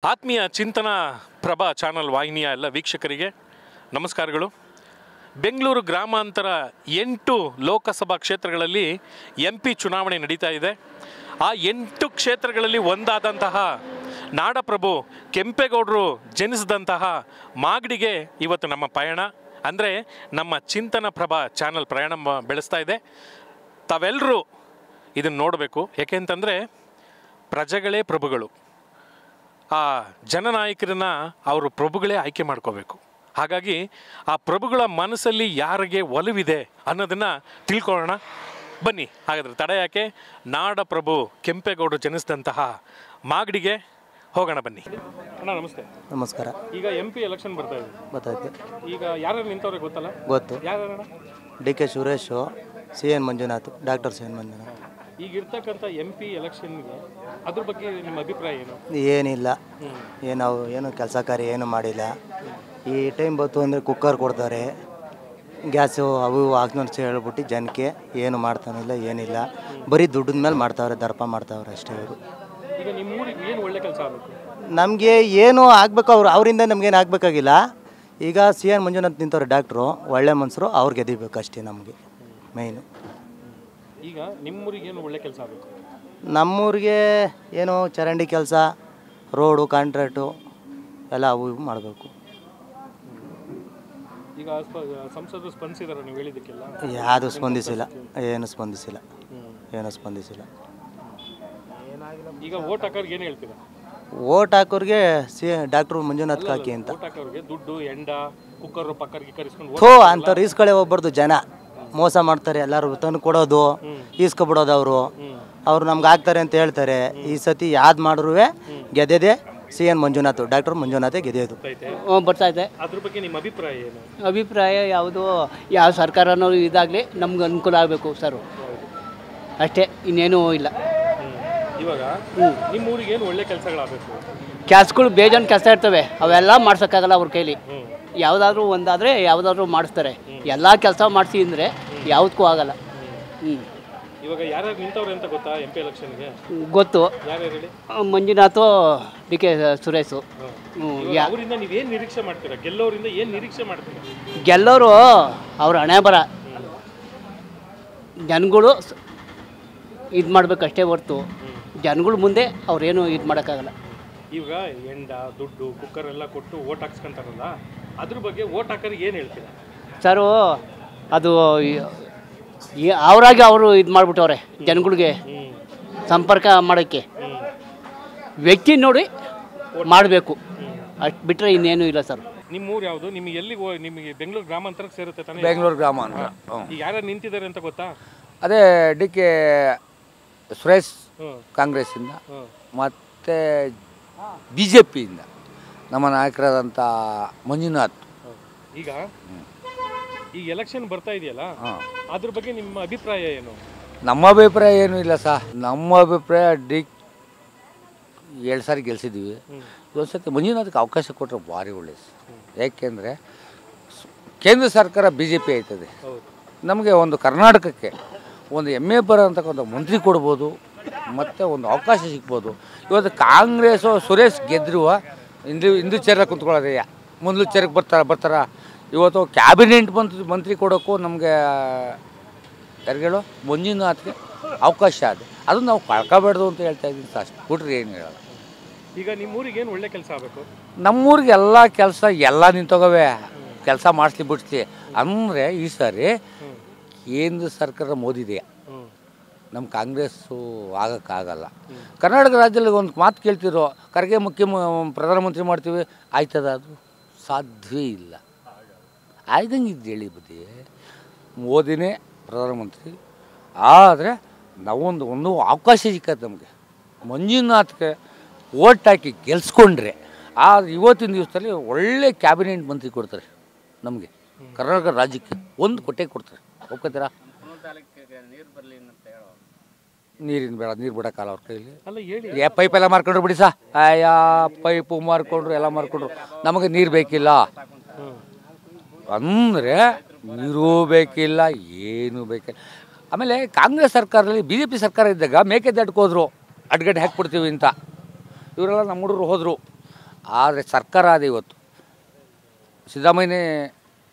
ಆತ್ಮೀಯ ಚಿಂತನ ಪ್ರಭಾ ಚಾನಲ್ ವಾಹಿನಿಯ ಎಲ್ಲ ವೀಕ್ಷಕರಿಗೆ ನಮಸ್ಕಾರಗಳು. ಬೆಂಗಳೂರು ಗ್ರಾಮಾಂತರ 8 ಲೋಕಸಭಾ ಕ್ಷೇತ್ರಗಳಲ್ಲಿ MP ಚುನಾವಣೆ ನಡೀತಾ ಇದೆ. ಆ 8 ಕ್ಷೇತ್ರಗಳಲ್ಲಿ ಒಂದಾದಂತಹ ನಾಡಪ್ರಭು ಕೆಂಪೇಗೌಡರು ಜನಿಸಿದಂತಹ ಮಾಗಡಿಗೆ ಇವತ್ತು ನಮ್ಮ ಪಯಣ, ಅಂದರೆ ನಮ್ಮ ಚಿಂತನ ಪ್ರಭಾ ಚಾನಲ್ ಪ್ರಯಾಣ ಬೆಳೆಸ್ತಾ ಇದೆ. ತಾವೆಲ್ಲರೂ ಇದನ್ನು ನೋಡಬೇಕು. ಯಾಕೆಂತಂದರೆ ಪ್ರಜೆಗಳೇ ಪ್ರಭುಗಳು. ಆ ಜನನಾಯಕರನ್ನ ಅವರು ಪ್ರಭುಗಳೇ ಆಯ್ಕೆ ಮಾಡ್ಕೋಬೇಕು. ಹಾಗಾಗಿ ಆ ಪ್ರಭುಗಳ ಮನಸ್ಸಲ್ಲಿ ಯಾರಿಗೆ ಒಲವಿದೆ ಅನ್ನೋದನ್ನು ತಿಳ್ಕೊಳ್ಳೋಣ ಬನ್ನಿ. ಹಾಗಾದರೆ ತಡ ಯಾಕೆ, ನಾಡಪ್ರಭು ಕೆಂಪೇಗೌಡರು ಜನಿಸಿದಂತಹ ಮಾಗಡಿಗೆ ಹೋಗೋಣ ಬನ್ನಿ. ಅಣ್ಣ ನಮಸ್ತೆ. ನಮಸ್ಕಾರ. ಈಗ MP ಎಲೆಕ್ಷನ್ ಬರ್ತಾಯಿದೆ. ಈಗ ಯಾರು ನಿಂತವ್ರೆ ಗೊತ್ತಲ್ಲ? ಗೊತ್ತು. ಯಾರು? DK Suresh, CN Manjunath, doctor CN Manjunath. ಈಗ ಇರ್ತಕ್ಕಂಥ MP ಎಲೆಕ್ಷನ್ಗೆ ಅದ್ರ ಬಗ್ಗೆ ನಿಮ್ಮ ಅಭಿಪ್ರಾಯ ಏನು? ಏನಿಲ್ಲ, ಏನು ಕೆಲಸ ಕಾರ್ಯ ಏನು ಮಾಡಿಲ್ಲ. ಈ ಟೈಮ್ ಬಂತು ಅಂದರೆ ಕುಕ್ಕರ್ ಕೊಡ್ತಾರೆ, ಗ್ಯಾಸು ಅವು ಹಾಕ್ನೋಡ್ಸಿ ಹೇಳ್ಬಿಟ್ಟು ಜನಕ್ಕೆ ಏನು ಮಾಡ್ತಾನಿಲ್ಲ, ಏನಿಲ್ಲ. ಬರೀ ದುಡ್ಡಿನ ಮೇಲೆ ಮಾಡ್ತಾವ್ರೆ, ದರ್ಪ ಮಾಡ್ತಾವ್ರೆ ಅಷ್ಟೇ ಅವರು. ಈಗ ನಿಮ್ಮ ಊರಿಗೆ ಏನು ಒಳ್ಳೆ ಕೆಲಸ ಆಗಬೇಕು? ನಮಗೆ ಏನು ಆಗಬೇಕು, ಅವರಿಂದ ನಮಗೇನು ಆಗಬೇಕಾಗಿಲ್ಲ. ಈಗ CN ಮಂಜುನಾಥ್ ನಿಂತವ್ರೆ ಡಾಕ್ಟ್ರು, ಒಳ್ಳೆ ಮನುಷ್ಯರು, ಅವ್ರು ಗೆದಿಬೇಕು ಅಷ್ಟೇ ನಮಗೆ ಮೈನು. ಈಗ ನಿಮ್ಮೂರಿಗೆ ಏನು ಒಳ್ಳೆ ಕೆಲಸ ಆಗಬೇಕು? ನಮ್ಮೂರಿಗೆ ಏನು ಚರಂಡಿ ಕೆಲಸ, ರೋಡು, ಕಾಂಟ್ರಾಕ್ಟು ಎಲ್ಲ ಅವು ಇವು ಮಾಡಬೇಕು. ಈಗ ಸಂಸದರು ಸ್ಪಂದಿಸಿದಾರೆ ನೀವು ಹೇಳಿದ್ದಕ್ಕೆಲ್ಲ? ಯಾವುದು ಸ್ಪಂದಿಸಿಲ್ಲ, ಏನು ಸ್ಪಂದಿಸಿಲ್ಲ. ಈಗ ವೋಟ್ ಹಾಕೋರ್ಗೆ ಏನು ಹೇಳ್ತೀರಾ? ವೋಟ್ ಹಾಕೋರಿಗೆ ಡಾಕ್ಟ್ರು ಮಂಜುನಾಥ್ ಕಾಕಿ ಅಂತ. ವೋಟ್ ಹಾಕೋರ್ಗೆ ದುಡ್ಡು, ಎಂಡ, ಕುಕ್ಕರ್ ಪಕ್ಕರ್ಗೆ ಕರೆಸ್ಕೊಂಡು ಅಂಥವ್ರು ಈಸ್ಕಳೆ ಹೋಗ್ಬಾರ್ದು. ಜನ ಮೋಸ ಮಾಡ್ತಾರೆ, ಎಲ್ಲರೂ ತಂದು ಕೊಡೋದು, ಈಸ್ಕೊಬಿಡೋದು. ಅವರು ನಮ್ಗೆ ಆಗ್ತಾರೆ ಅಂತ ಹೇಳ್ತಾರೆ. ಈ ಸತಿ ಯಾವ್ದು ಮಾಡ್ರೂ ಗೆದ್ದೆ CN ಮಂಜುನಾಥ್, ಡಾಕ್ಟರ್ ಮಂಜುನಾಥೇ ಗೆದ್ದೆಯೋದು. ಬರ್ತಾಯಿದೆ. ಅದ್ರ ಬಗ್ಗೆ ನಿಮ್ಮ ಅಭಿಪ್ರಾಯ ಏನು? ಅಭಿಪ್ರಾಯ ಯಾವುದು, ಯಾವ ಸರ್ಕಾರನೂ ಇದಾಗಲಿ ನಮ್ಗೆ ಅನುಕೂಲ ಆಗಬೇಕು ಸರ್, ಅಷ್ಟೇ, ಇನ್ನೇನೂ ಇಲ್ಲ. ಇವಾಗ ನಿಮ್ಮ ಊರಿಗೆ ಏನು ಒಳ್ಳೆ ಕೆಲಸಗಳಾಗಬೇಕು? ಕೆಲಸಗಳು ಬೇಜಾನ್ ಕೆಲಸ ಇರ್ತವೆ, ಅವೆಲ್ಲ ಮಾಡ್ಸೋಕ್ಕಾಗಲ್ಲ ಅವ್ರ ಕೈಲಿ. ಯಾವುದಾದ್ರೂ ಒಂದಾದರೆ ಯಾವುದಾದ್ರೂ ಮಾಡಿಸ್ತಾರೆ. ಎಲ್ಲ ಕೆಲಸ ಮಾಡಿಸಿ ಅಂದರೆ ಯಾವುದಕ್ಕೂ ಆಗಲ್ಲ. ಇವಾಗ ಯಾರ್ಯಾರು ನಿಂತವ್ರೆ ಅಂತ ಗೊತ್ತಾ MP ಎಲೆಕ್ಷನ್ಗೆ? ಗೊತ್ತು. ಯಾರ್ಯಾರು ಹೇಳಿ? ಮಂಜುನಾಥು, DK ಸುರೇಶು. ಅವರಿಂದ ನೀವೇನು ನಿರೀಕ್ಷೆ ಮಾಡ್ತೀರಾ? ಗೆಲ್ಲೋರಿಂದ ಏನು ನಿರೀಕ್ಷೆ ಮಾಡ್ತೀರಾ? ಗೆಲ್ಲೋರು ಅವ್ರ ಹಣೆ ಬರ, ಜನಗಳು ಇದು ಮಾಡಬೇಕಷ್ಟೇ ಹೊರ್ತು ಜನಗಳ ಮುಂದೆ ಅವ್ರೇನು ಇದು ಮಾಡೋಕ್ಕಾಗಲ್ಲ. ಈಗ ಎಂಡ, ದುಡ್ಡು, ಕುಕ್ಕರ್ ಎಲ್ಲ ಕೊಟ್ಟು ಓಟ್ ಹಾಕ್ಸ್ಕೊಂತಾರಲ್ಲ, ಅದ್ರ ಬಗ್ಗೆ ಓಟ್ ಹಾಕೋರಿಗೆ ಏನು ಹೇಳ್ತೀರಾ? ಸರು ಅದು ಅವರಾಗಿ ಅವರು ಇದು ಮಾಡಿಬಿಟ್ಟವ್ರೆ, ಜನಗಳಿಗೆ ಸಂಪರ್ಕ ಮಾಡೋಕ್ಕೆ. ವ್ಯಕ್ತಿ ನೋಡಿ ಮಾಡಬೇಕು, ಅಷ್ಟು ಬಿಟ್ಟರೆ ಇನ್ನೇನು ಇಲ್ಲ ಸರ್. ನಿಮ್ಮ ಊರು ಯಾವುದು? ನಿಮಗೆ ಎಲ್ಲಿ ನಿಮಗೆ ಬೆಂಗಳೂರು ಗ್ರಾಮಾಂತರಕ್ಕೆ ಸೇರುತ್ತೆ ತಾನೇ? ಬೆಂಗಳೂರು ಗ್ರಾಮಾಂತರ. ಈಗ ಯಾರ್ಯಾರು ನಿಂತಿದ್ದಾರೆ ಅಂತ ಗೊತ್ತಾ? ಅದೇ DK ಸುರೇಶ್ ಕಾಂಗ್ರೆಸ್ಸಿಂದ, ಮತ್ತು BJPಯಿಂದ ನಮ್ಮ ನಾಯಕರಾದಂಥ ಮಂಜುನಾಥ್. ಈಗ ಎಲೆಕ್ಷನ್ ಬರ್ತಾ ಇದೆಯಲ್ಲ, ಅದ್ರ ಬಗ್ಗೆ ನಿಮ್ಮ ಅಭಿಪ್ರಾಯ ಏನು? ನಮ್ಮ ಅಭಿಪ್ರಾಯ ಏನೂ ಇಲ್ಲ ಸರ್. ನಮ್ಮ ಅಭಿಪ್ರಾಯ 2 ಸಾರಿ ಗೆಲ್ಸಿದ್ದೀವಿ. ಒಂದು ಸತಿ ಮಂಜುನಾಥ್ಗೆ ಅವಕಾಶ ಕೊಟ್ಟರೆ ಭಾರಿ ಒಳ್ಳೆಯದು. ಯಾಕೆಂದರೆ ಕೇಂದ್ರ ಸರ್ಕಾರ BJP ಆಯ್ತದೆ, ನಮಗೆ ಒಂದು ಕರ್ನಾಟಕಕ್ಕೆ ಒಂದು ಹೆಮ್ಮೆ ಬರೋಂತಕ್ಕಂಥ ಮಂತ್ರಿ ಕೊಡ್ಬೋದು, ಮತ್ತು ಒಂದು ಅವಕಾಶ ಸಿಗ್ಬೋದು. ಇವತ್ತು ಕಾಂಗ್ರೆಸ್ಸು ಸುರೇಶ್ ಗೆದ್ರುವ ಹಿಂದೂ ಚೇರ ಕುಂತ್ಕೊಳ್ಳೋದಯ್ಯ, ಮೊದಲು ಚೇರಕ್ಕೆ ಬರ್ತಾರ. ಇವತ್ತು ಕ್ಯಾಬಿನೆಟ್ ಮಂತ್ರಿ ಕೊಡೋಕ್ಕೂ ನಮಗೆ ಯಾರಿಗೇಳು ಮಂಜುನಾಥ್ಗೆ ಅವಕಾಶ ಅದು. ಅದು ನಾವು ಕಳ್ಕೊಬೇಡ್ದು ಅಂತ ಹೇಳ್ತಾ ಇದ್ದೀನಿ ಸರ್, ಅಷ್ಟು ಬಿಟ್ರೆ ಏನು ಹೇಳೋಲ್ಲ. ಈಗ ನಿಮ್ಮೂರಿಗೆ ಏನು ಒಳ್ಳೆ ಕೆಲಸ ಆಗಬೇಕು? ನಮ್ಮೂರಿಗೆ ಎಲ್ಲ ಕೆಲಸ ಎಲ್ಲ ನಿಂತೋಗವೆ, ಕೆಲಸ ಮಾಡಿಸ್ಲಿ ಬಿಡಿಸ್ಲಿ ಅಂದರೆ ಈ ಸಾರಿ ಕೇಂದ್ರ ಸರ್ಕಾರ ಮೋದಿದೆಯಾ, ನಮ್ಮ ಕಾಂಗ್ರೆಸ್ಸು ಆಗೋಕ್ಕಾಗಲ್ಲ. ಕರ್ನಾಟಕ ರಾಜ್ಯದಲ್ಲಿ ಒಂದು ಮಾತು ಕೇಳ್ತಿರೋ, ಖರ್ಗೆ ಪ್ರಧಾನಮಂತ್ರಿ ಮಾಡ್ತೀವಿ, ಆಯ್ತದ? ಅದು ಸಾಧ್ಯವೇ ಇಲ್ಲ. ಆಯ್ದಂಗೆ ಇದು ಹೇಳಿ ಬುದ್ಧಿ, ಮೋದಿನೇ ಪ್ರಧಾನಮಂತ್ರಿ. ಆದರೆ ನಾವೊಂದು ಅವಕಾಶ ಸಿಕ್ಕತ್ತೆ ನಮಗೆ. ಮಂಜುನಾಥ್ಗೆ ಓಟ್ ಹಾಕಿ ಗೆಲ್ಸ್ಕೊಂಡ್ರೆ ಇವತ್ತಿನ ದಿವಸದಲ್ಲಿ ಒಳ್ಳೆ ಕ್ಯಾಬಿನೆಟ್ ಮಂತ್ರಿ ಕೊಡ್ತಾರೆ ನಮಗೆ, ಕರ್ನಾಟಕ ರಾಜ್ಯಕ್ಕೆ ಒಂದು ಕೊಟ್ಟೆ ಕೊಡ್ತಾರೆ. ಒಪ್ಕೋತೀರಾ? ನೀರಿನ ಬೇಡ, ನೀರು ಬಿಡೋಕ್ಕಲ್ಲ ಅವ್ರ ಕೈಲಿ. ಪೈಪೆಲ್ಲ ಮಾರ್ಕೊಂಡ್ರು ಬಿಡಿ ಸಾ, ಪೈಪು ಮಾರ್ಕೊಂಡ್ರು, ಎಲ್ಲ ಮಾರ್ಕೊಂಡ್ರು. ನಮಗೆ ನೀರು ಬೇಕಿಲ್ಲ ಅಂದರೆ ನೀರೂ ಬೇಕಿಲ್ಲ, ಏನೂ ಬೇಕಿಲ್ಲ. ಆಮೇಲೆ ಕಾಂಗ್ರೆಸ್ ಸರ್ಕಾರದಲ್ಲಿ BJP ಸರ್ಕಾರ ಇದ್ದಾಗ ಮೇಕೆದಾಟಕ್ಕೆ ಹೋದ್ರು, ಅಡ್ಗಡ್ಡೆ ಹಾಕ್ಬಿಡ್ತೀವಿ ಅಂತ. ಇವರೆಲ್ಲ ನಮ್ಮ ಹುಡುಗರು ಹೋದರು. ಆದರೆ ಸರ್ಕಾರ ಅದೇ ಇವತ್ತು ಸಿದ್ದರಾಮಯ್ಯನೇ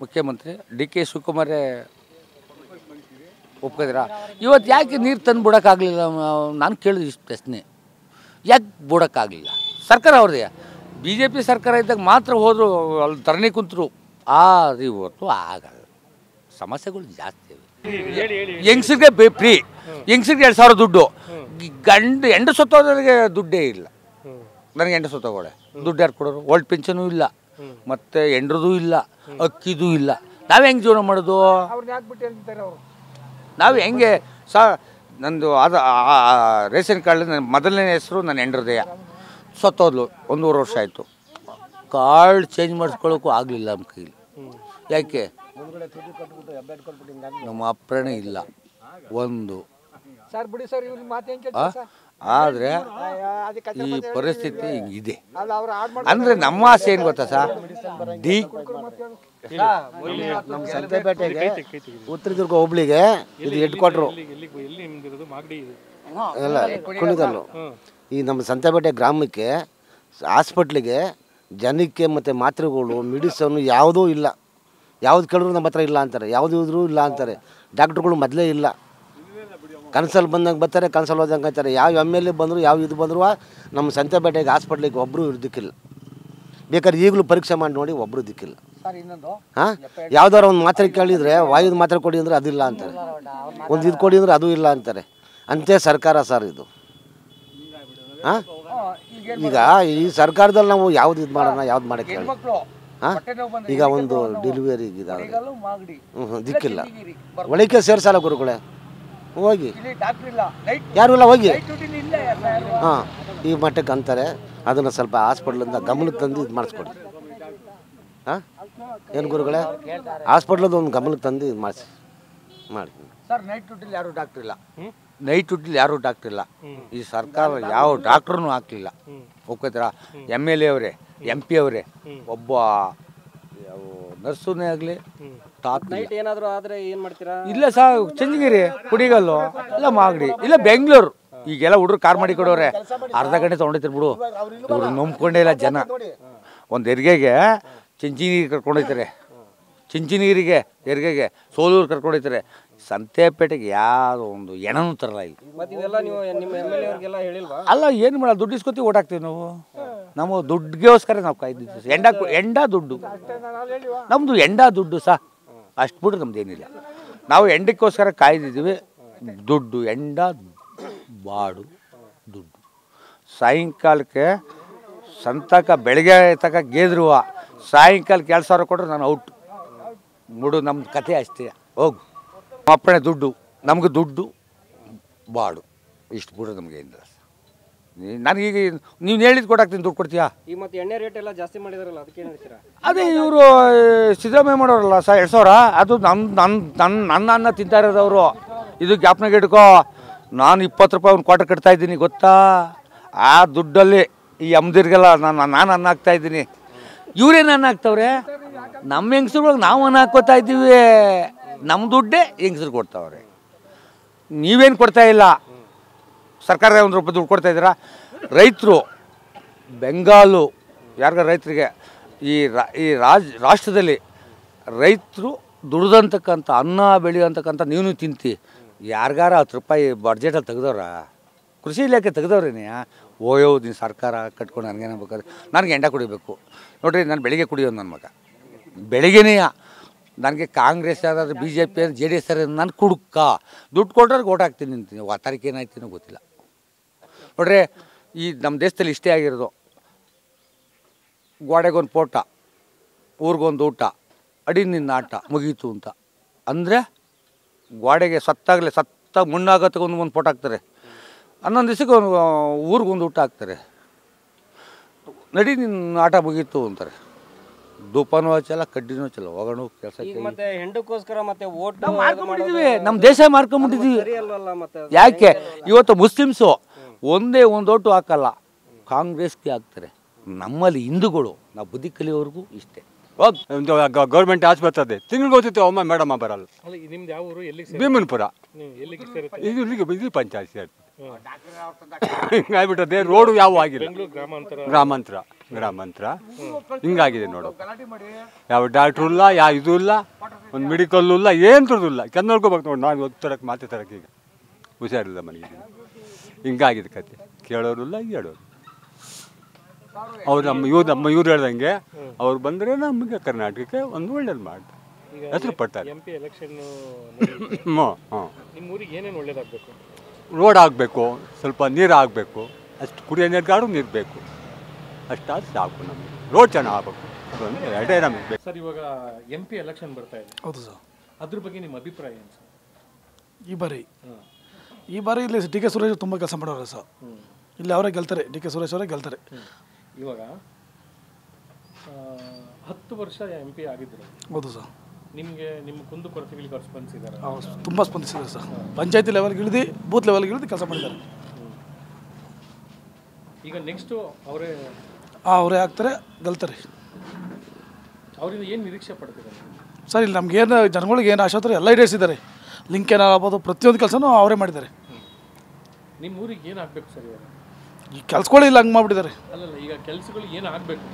ಮುಖ್ಯಮಂತ್ರಿ, ಡಿ ಕೆ ಶಿವಕುಮಾರೇ ಒಪ್ಕೋದಿರಾ? ಇವತ್ತು ಯಾಕೆ ನೀರು ತಂದು ಬಿಡೋಕ್ಕಾಗಲಿಲ್ಲ? ನಾನು ಕೇಳಿದ ಇಷ್ಟು ಪ್ರಶ್ನೆ, ಯಾಕೆ ಬಿಡೋಕ್ಕಾಗಲಿಲ್ಲ? ಸರ್ಕಾರ ಅವ್ರದ್ದೇ. ಬಿ ಜೆ ಪಿ ಸರ್ಕಾರ ಇದ್ದಾಗ ಮಾತ್ರ ಹೋದರು, ಅಲ್ಲಿ ಧರಣಿ ಕುಂತರು. ಇವತ್ತು ಆಗಲ್ಲ, ಸಮಸ್ಯೆಗಳು ಜಾಸ್ತಿ ಇವೆ. ಹೆಂಗಸ್ರಿಗೆ ಫ್ರೀ, ಹೆಂಗಸ್ರಿಗೆ 2,000 ದುಡ್ಡು, ಹೆಂಡು ಸತ್ತೋದವರಿಗೆ ದುಡ್ಡೇ ಇಲ್ಲ. ನನಗೆ ಹೆಂಡು ಸತ್ತೋಗೋಳೆ ದುಡ್ಡು ಯಾರು ಕೊಡೋರು? ಓಲ್ಡ್ ಪೆನ್ಷನೂ ಇಲ್ಲ, ಮತ್ತು ಹೆಂಡ್ರದೂ ಇಲ್ಲ, ಅಕ್ಕಿದೂ ಇಲ್ಲ. ನಾವು ಹೆಂಗೆ ಜೀವನ ಮಾಡೋದು? ನಾವು ಹೆಂಗೆ ನಂದು ಅದು ರೇಷನ್ ಕಾರ್ಡ್ ನನ್ನ ಮೊದಲನೇ ಹೆಸರು ನನ್ನ ಹೆಂಡ್ರದೆಯ, ಸತ್ತೋದ್ಲು 1.5 ವರ್ಷ ಆಯಿತು. ಕಾರ್ಡ್ ಚೇಂಜ್ ಮಾಡಿಸ್ಕೊಳ್ಳೋಕ್ಕೂ ಆಗಲಿಲ್ಲ ನಮ್ಮ ಕೈಲಿ. ಯಾಕೆ? ನಮ್ಮ ಅಪ್ಪಣೆ ಇಲ್ಲ ಒಂದು. ಆದರೆ ಈ ಪರಿಸ್ಥಿತಿ ಹಿಂಗಿದೆ. ಅಂದರೆ ನಮ್ಮ ಆಸೆ ಏನು ಗೊತ್ತಾ ಸರ್? ನಮ್ಮ ಸಂತೆಪೇಟೆಗೆ ಉತ್ತರದುರ್ಗ ಹೋಬಳಿಗೆ ಇದು ಹೆಡ್ ಕ್ವಾರ್ಟ್ರು ಎಲ್ಲ ಕುಣಿಗಲ್ಲು. ಈ ನಮ್ಮ ಸಂತೆಪೇಟೆ ಗ್ರಾಮಕ್ಕೆ ಹಾಸ್ಪಿಟ್ಲಿಗೆ ಜನಕ್ಕೆ ಮತ್ತು ಮಾತ್ರೆಗಳು ಮೆಡಿಸನ್ನು ಯಾವುದೂ ಇಲ್ಲ. ಯಾವ್ದು ಕೇಳಿದ್ರು ನಮ್ಮ ಹತ್ರ ಇಲ್ಲ ಅಂತಾರೆ, ಯಾವುದು ಇದ್ರೂ ಇಲ್ಲ ಅಂತಾರೆ. ಡಾಕ್ಟ್ರುಗಳು ಮೊದಲೇ ಇಲ್ಲ, ಕನ್ಸಲ್ಲಿ ಬಂದಂಗೆ ಬರ್ತಾರೆ, ಕನ್ಸಲ್ಲಿ ಹೋದಂಗೆ ಅಂತಾರೆ. ಯಾವ MLA ಬಂದರು, ಯಾವ ಇದು ಬಂದರೂ ನಮ್ಮ ಸಂತೆಪೇಟೆಗೆ ಹಾಸ್ಪಿಟ್ಲಿಗೆ ಒಬ್ಬರು ಇರೋದಕ್ಕಿಲ್ಲ. ಬೇಕಾದ್ರೆ ಈಗಲೂ ಪರೀಕ್ಷೆ ಮಾಡಿ ನೋಡಿ, ಒಬ್ಬರು ದಿಕ್ಕಿಲ್ಲ. ಹಾಂ, ಯಾವ್ದಾರು ಒಂದು ಮಾತ್ರೆ ಕೇಳಿದರೆ ವಾಯುದ ಮಾತ್ರೆ ಕೊಡಿ ಅಂದರೆ ಅದಿಲ್ಲ ಅಂತಾರೆ, ಒಂದು ಇದು ಕೊಡಿ ಅಂದರೆ ಅದು ಇಲ್ಲ ಅಂತಾರೆ. ಅಂತೆ ಸರ್ಕಾರ ಸರ್ ಇದು. ಹಾಂ, ಈಗ ಈ ಸರ್ಕಾರದಲ್ಲಿ ನಾವು ಯಾವ್ದು ಇದು ಮಾಡೋಣ, ಯಾವ್ದು ಮಾಡೋಕ್ಕೆ ಹೇಳಿ? ಹಾಂ, ಈಗ ಒಂದು ಡೆಲಿವರಿಗೆ ಇದಾದರೆ ದಿಕ್ಕಿಲ್ಲ, ಒಳಕ್ಕೆ ಸೇರ್ಸಲ್ಲ ಗುರುಗಳೇ. ಹೋಗಿ ಯಾರು ಇಲ್ಲ, ಹೋಗಿ. ಹಾಂ, ಈ ಮಟ್ಟಕ್ಕೆ ಅಂತಾರೆ. ಅದನ್ನು ಸ್ವಲ್ಪ ಹಾಸ್ಪಿಟ್ಲಿಂದ ಗಮನಕ್ಕೆ ತಂದು ಇದು ಮಾಡಿಸ್ಕೊಡಿ. ಹಾಂ, ಏನು ಗುರುಗಳೇ, ಹಾಸ್ಪಿಟ್ಲದ್ದು ಒಂದು ಗಮನಕ್ಕೆ ತಂದು ಇದು ಮಾಡಿಸಿ ಮಾಡಿ ಸರ್. ನೈಟ್ ಡ್ಯೂಟಿಲಿ ಯಾರು ಡಾಕ್ಟ್ರ್ ಇಲ್ಲ, ನೈಟ್ ಡ್ಯೂಟಿಲಿ ಯಾರೂ ಡಾಕ್ಟ್ರ್ ಇಲ್ಲ. ಈ ಸರ್ಕಾರ ಯಾವ ಡಾಕ್ಟ್ರೂ ಹಾಕ್ಲಿಲ್ಲ. ಒಪ್ಕೋತೀರಾ? MLA ಅವರೇ, MP ಅವರೇ, ಒಬ್ಬ ನರ್ಸುನೇ ಆಗಲಿ ಏನಾದರೂ ಆದರೆ ಏನು ಮಾಡ್ತೀರಾ? ಇಲ್ಲ ಸರ್, ಚಂದ್ರಗಿರಿ, ಕುಡಿಗಲ್ಲು, ಇಲ್ಲ ಮಾಗಡಿ, ಇಲ್ಲ ಬೆಂಗಳೂರು. ಈಗೆಲ್ಲ ಹುಡುಗರು ಕಾರ್ ಮಾಡಿ ಕೊಡೋರೆ, ಅರ್ಧ ಗಂಟೆ ತೊಗೊಂಡೈತಿರ್ ಬಿಡು. ಇವ್ರು ನಂಬ್ಕೊಂಡೇ ಇಲ್ಲ ಜನ. ಒಂದು ಹೆರಿಗೆಗೆ ಚಿಂಚಿನೀರು ಕರ್ಕೊಂಡೋಯ್ತಾರೆ, ಚಿಂಚಿನೀರಿಗೆ ಹೆರಿಗೆಗೆ ಸೋಲೂರು ಕರ್ಕೊಂಡೋಯ್ತಾರೆ. ಸಂತೆಪೇಟೆಗೆ ಯಾರು ಒಂದು ಎಣನೂ ತರಲ್ಲ ಇಲ್ಲಿ. ಅಲ್ಲ, ಏನು ಮಾಡಲ್ಲ, ದುಡ್ಡು ಇಸ್ಕೊತೀವಿ, ಓಟ್ ಹಾಕ್ತೀವಿ ನಾವು. ನಮ್ಮ ದುಡ್ಡಿಗೋಸ್ಕರ ನಾವು ಕಾಯ್ದಿದ್ದೀವಿ. ಎಂಡ ದುಡ್ಡು ನಮ್ಮದು, ಎಂಡ ದುಡ್ಡು ಸಹ ಅಷ್ಟು ಬಿಟ್ರೆ ನಮ್ದು ಏನಿಲ್ಲ. ನಾವು ಎಂಡಕ್ಕೋಸ್ಕರ ಕಾಯ್ದಿದ್ದೀವಿ. ದುಡ್ಡು ಎಂಡ ಬಾಡು ದುಡ್ಡು. ಸಾಯಂಕಾಲಕ್ಕೆ ಸಂತಕ ಬೆಳಗ್ಗೆ ತಕ ಗೆದ್ರುವ ಸಾಯಂಕಾಲಕ್ಕೆ 2,000 ಕೊಟ್ಟರೆ ನಾನು ಔಟ್ ಬಿಡು. ನಮ್ಮ ಕತೆ ಅಷ್ಟೇ. ಹೋಗು, ಅಪ್ಪಣೆ ದುಡ್ಡು, ನಮ್ಗೆ ದುಡ್ಡು ಬಾಡು, ಇಷ್ಟು ಬಿಡ್ರೆ ನಮಗೆ ಏನಿಲ್ಲ. ನನಗೀಗ ನೀನು ಹೇಳಿದ್ದು ಕೊಟ್ಟಾಕ್ತೀನಿ, ದುಡ್ಡು ಕೊಡ್ತೀಯಾ? ಈ ಮತ್ತೆ ಎಣ್ಣೆ ರೇಟ್ ಎಲ್ಲ ಜಾಸ್ತಿ ಮಾಡಿದಾರಲ್ಲ, ಅದಕ್ಕೆ ಏನು ಹೇಳ್ತೀರಾ? ಅದೇ ಇವರು ಸಿದ್ದರಾಮಯ್ಯ ಮಾಡೋರಲ್ಲ ಸರ್, 2,000 ಅದು ನನ್ನ ಅನ್ನ ತಿಂತಾ ಇರೋದು ಅವರು. ಇದು ಜ್ಞಾಪನಾಗ ಇಟ್ಕೋ, ನಾನು 20 ರೂಪಾಯಿ ಒಂದು ಕ್ವಾರ್ಟರ್ ಕಟ್ತಾ ಇದ್ದೀನಿ ಗೊತ್ತಾ? ಆ ದುಡ್ಡಲ್ಲಿ ಈ ಅಮ್ದಿರ್ಗೆಲ್ಲ ನಾನು ಅನ್ನ ಹಾಕ್ತಾ ಇದ್ದೀನಿ. ಇವರೇನು ಅನ್ನ ಹಾಕ್ತವ್ರೆ? ನಮ್ಮ ಹೆಂಗಸ್ರುಗಳಿಗೆ ನಾವು ಅನ್ನ ಹಾಕ್ಕೋತಾ ಇದ್ದೀವಿ. ನಮ್ಮ ದುಡ್ಡೇ ಹೆಂಗಸ್ರು ಕೊಡ್ತಾವ್ರೆ. ನೀವೇನು ಕೊಡ್ತಾ ಇಲ್ಲ. ಸರ್ಕಾರ 1 ರೂಪಾಯಿ ದುಡ್ಡು ಕೊಡ್ತಾ ಇದ್ದೀರಾ? ರೈತರು ಬೆಂಗಾಲು ಯಾರಿಗ ರೈತರಿಗೆ ಈ ರಾಷ್ಟ್ರದಲ್ಲಿ ರೈತರು ದುಡ್ದಂತಕ್ಕಂಥ ಅನ್ನ ಬೆಳೆಯೋಂತಕ್ಕಂಥ ನೀನು ತಿಂತಿ. ಯಾರಿಗಾರ 10 ರೂಪಾಯಿ ಬಡ್ಜೆಟಲ್ಲಿ ತೆಗೆದವ್ರ? ಕೃಷಿ ಇಲಾಖೆ ತೆಗೆದವ್ರೇನೆಯ? ಓಯೋ ನೀನು ಸರ್ಕಾರ ಕಟ್ಕೊಂಡು ನನಗೇನು ಬೇಕಾದ್ರೆ ನನಗೆ ಎಂಡ ಕುಡಿಬೇಕು ನೋಡಿರಿ. ನಾನು ಬೆಳಿಗ್ಗೆ ಕುಡಿಯೋದು, ನನ್ನ ಮಗ ಬೆಳಿಗ್ಗೆನೇ. ನನಗೆ ಕಾಂಗ್ರೆಸ್ ಯಾರಾದ್ರೂ BJP JDS ನಾನು ಕುಡುಕ ದುಡ್ಡು ಕೊಟ್ಟರೆ ಓಟ್ ಹಾಕ್ತೀನಿ ನಿಂತೀನಿ. ವಾತಾರಿಕೆ ಏನಾಯ್ತೀನೋ ಗೊತ್ತಿಲ್ಲ ನೋಡ್ರಿ. ಈ ನಮ್ಮ ದೇಶದಲ್ಲಿ ಇಷ್ಟೇ ಆಗಿರೋದು, ಗೋಡೆಗೊಂದು ಫೋಟ, ಊರಿಗೊಂದು ಊಟ, ಅಡಿ ನಿನ್ನ ಆಟ ಮುಗೀತು ಅಂತ ಅಂದರೆ ಗೋಡೆಗೆ ಸತ್ತ ಮುಣ್ಣಾಗತ್ತಕ್ಕೆ ಒಂದು ಫೋಟೋ ಹಾಕ್ತಾರೆ. 11 ದಿವಸಕ್ಕೆ ಒಂದು ಊರಿಗೊಂದು ಊಟ ಹಾಕ್ತಾರೆ. ನಡಿ ನಿನ್ನ ಆಟ ಮುಗೀತು ಅಂತಾರೆ. ಧೂಪನೂ ಹಚ್ಚಲ್ಲ, ಕಡ್ಡಿನೂ ಹಚ್ಚಲ್ಲ, ಹೋಗೋಣ ಕೆಲಸ. ಮತ್ತೆ ಹೆಂಡಕ್ಕೋಸ್ಕರ ಮತ್ತೆ ಓಟ್ ಮಾಡ್ಕೊಂಡ್ಬಿಟ್ಟಿದ್ದೀವಿ, ನಮ್ಮ ದೇಶ ಮಾರ್ಕೊಂಡ್ಬಿಟ್ಟಿದ್ದೀವಿ. ಯಾಕೆ ಇವತ್ತು ಮುಸ್ಲಿಮ್ಸು ಒಂದೇ ಒಂದು ಓಟು ಹಾಕಲ್ಲ, ಕಾಂಗ್ರೆಸ್ಗೆ ಹಾಕ್ತಾರೆ. ನಮ್ಮಲ್ಲಿ ಹಿಂದೂಗಳು ನಾವು ಬುದ್ಧಿ ಕಲಿಯೋವರೆಗೂ ಇಷ್ಟೇ. ಗೌರ್ಮೆಂಟ್ ಆಸ್ಪತ್ರೆ ತಿಂಗಳಿಗೆ ಹೋಗ್ತಿತ್ತು, ಅಮ್ಮ ಮೇಡಮ್ಮ ಬರಲ್ಲ. ನಿಮ್ದು ಯಾವ ಊರು? ಎಲ್ಲಿ? ಭೀಮನ್ಪುರ. ಎಲ್ಲಿಗೆ ಸೇರುತ್ತೆ? ಇದು ಪಂಚಾಯತ್ ಸೇರ್ತದೆ. ಹಿಂಗಾಗ್ಬಿಟ್ಟದೆ. ರೋಡು ಯಾವ ಆಗಿಲ್ಲ, ಬೆಂಗಳೂರು ಗ್ರಾಮಾಂತರ ಹಿಂಗಾಗಿದೆ ನೋಡು. ಯಾವ ಡಾಕ್ಟ್ರು ಇಲ್ಲ, ಯಾವ ಇದು ಇಲ್ಲ, ಒಂದು ಮೆಡಿಕಲ್ಲು ಇಲ್ಲ, ಏನು ಇಲ್ಲ. ನೋಡ್ಕೋಬೇಕು ನೋಡಿ, ನಾವು ಒತ್ತು ತರಕ್ಕೆ ಮಾತೆ ತರಕ್ಕೆ ಈಗ ಹುಷಾರಿಲ್ಲ ಮನೆಗೆ. ಹಿಂಗಾಗಿದೆ ಕತೆ. ಕೇಳೋರು ಇಲ್ಲ, ಹೇಳೋರು. ಅವ್ರು ನಮ್ಮ ಇವ್ರು ಹೇಳ್ದಂಗೆ ಅವ್ರು ಬಂದರೆ ನಮಗೆ ಕರ್ನಾಟಕಕ್ಕೆ ಒಂದು ಒಳ್ಳೇದು ಮಾಡ್ತಾರೆ, ಹೆಸರು ಪಡ್ತಾರೆ. MP ಎಲೆಕ್ಷನ್ ಹಾಂ, ನಿಮ್ಮ ಊರಿಗೆ ಏನೇನು ಒಳ್ಳೇದಾಗಬೇಕು? ರೋಡ್ ಆಗಬೇಕು, ಸ್ವಲ್ಪ ನೀರು ಆಗಬೇಕು, ಅಷ್ಟು ಕುಡಿಯೋ ನೀರಿಗಾರು ನೀರು ಬೇಕು, ಅಷ್ಟಾದ್ರೆ ಸಾಕು. ನಮಗೆ ರೋಡ್ ಚೆನ್ನಾಗಿ ಆಗಬೇಕು, ಅದೊಂದು ಎರಡೇ ನಮಗೆ ಬೇಕು. ಸರ್, ಇವಾಗ MP ಎಲೆಕ್ಷನ್ ಬರ್ತಾ ಇದೆ. ಹೌದು ಸರ್. ಅದ್ರ ಬಗ್ಗೆ ನಿಮ್ಮ ಅಭಿಪ್ರಾಯ ಏನು ಸರ್? ಈ ಬಾರಿ ಇಲ್ಲಿ ಡಿ.ಕೆ. ಸುರೇಶ್ ತುಂಬ ಕೆಲಸ ಮಾಡೋರು ಸರ್. ಇಲ್ಲಿ ಅವರೇ ಗೆಲ್ತಾರೆ, ಡಿ.ಕೆ. ಸುರೇಶ್ ಅವರೇ ಗೆಲ್ತಾರೆ. ಇವಾಗ 10 ವರ್ಷ MP ಆಗಿದ್ರು. ಹೌದು ಸರ್. ನಿಮಗೆ ನಿಮ್ಮ ಕುಂದು ಕೊರತೆಗಳಿಗೆ ಅವ್ರು ಸ್ಪಂದಿಸಿದ್ದಾರೆ? ತುಂಬ ಸ್ಪಂದಿಸಿದ್ದಾರೆ ಸರ್. ಪಂಚಾಯತಿ ಲೆವೆಲ್ಗೆ ಇಳಿದು ಬೂತ್ ಲೆವೆಲ್ಗೆ ಇಳಿದು ಕೆಲಸ ಮಾಡಿದ್ದಾರೆ. ಈಗ ನೆಕ್ಸ್ಟು ಅವರೇ ಆಗ್ತಾರೆ, ಗೆಲ್ತಾರೆ. ಅವರಿಂದ ಏನು ನಿರೀಕ್ಷೆ ಪಡ್ತಿದ್ದಾರೆ ಸರ್? ಇಲ್ಲಿ ನಮಗೇನು ಜನಗಳಿಗೆ ಏನು ಆಶೆ ಎಲ್ಲ ಈಡೇರಿಸಿದ್ದಾರೆ. ಲಿಂಕ್ ಏನಾಗ್ಬೋದು, ಪ್ರತಿಯೊಂದು ಕೆಲಸನೂ ಅವರೇ ಮಾಡಿದ್ದಾರೆ. ನಿಮ್ಮ ಊರಿಗೆ ಏನು ಆಗಬೇಕು ಸರ್? ಇವಾಗ ಈ ಕೆಲಸಗಳು ಇಲ್ಲ, ಹಂಗೆ ಮಾಡಿಬಿಟ್ಟಿದ್ದಾರೆ. ಅಲ್ಲಲ್ಲ, ಈಗ ಕೆಲಸಗಳು ಏನು ಆಗಬೇಕು?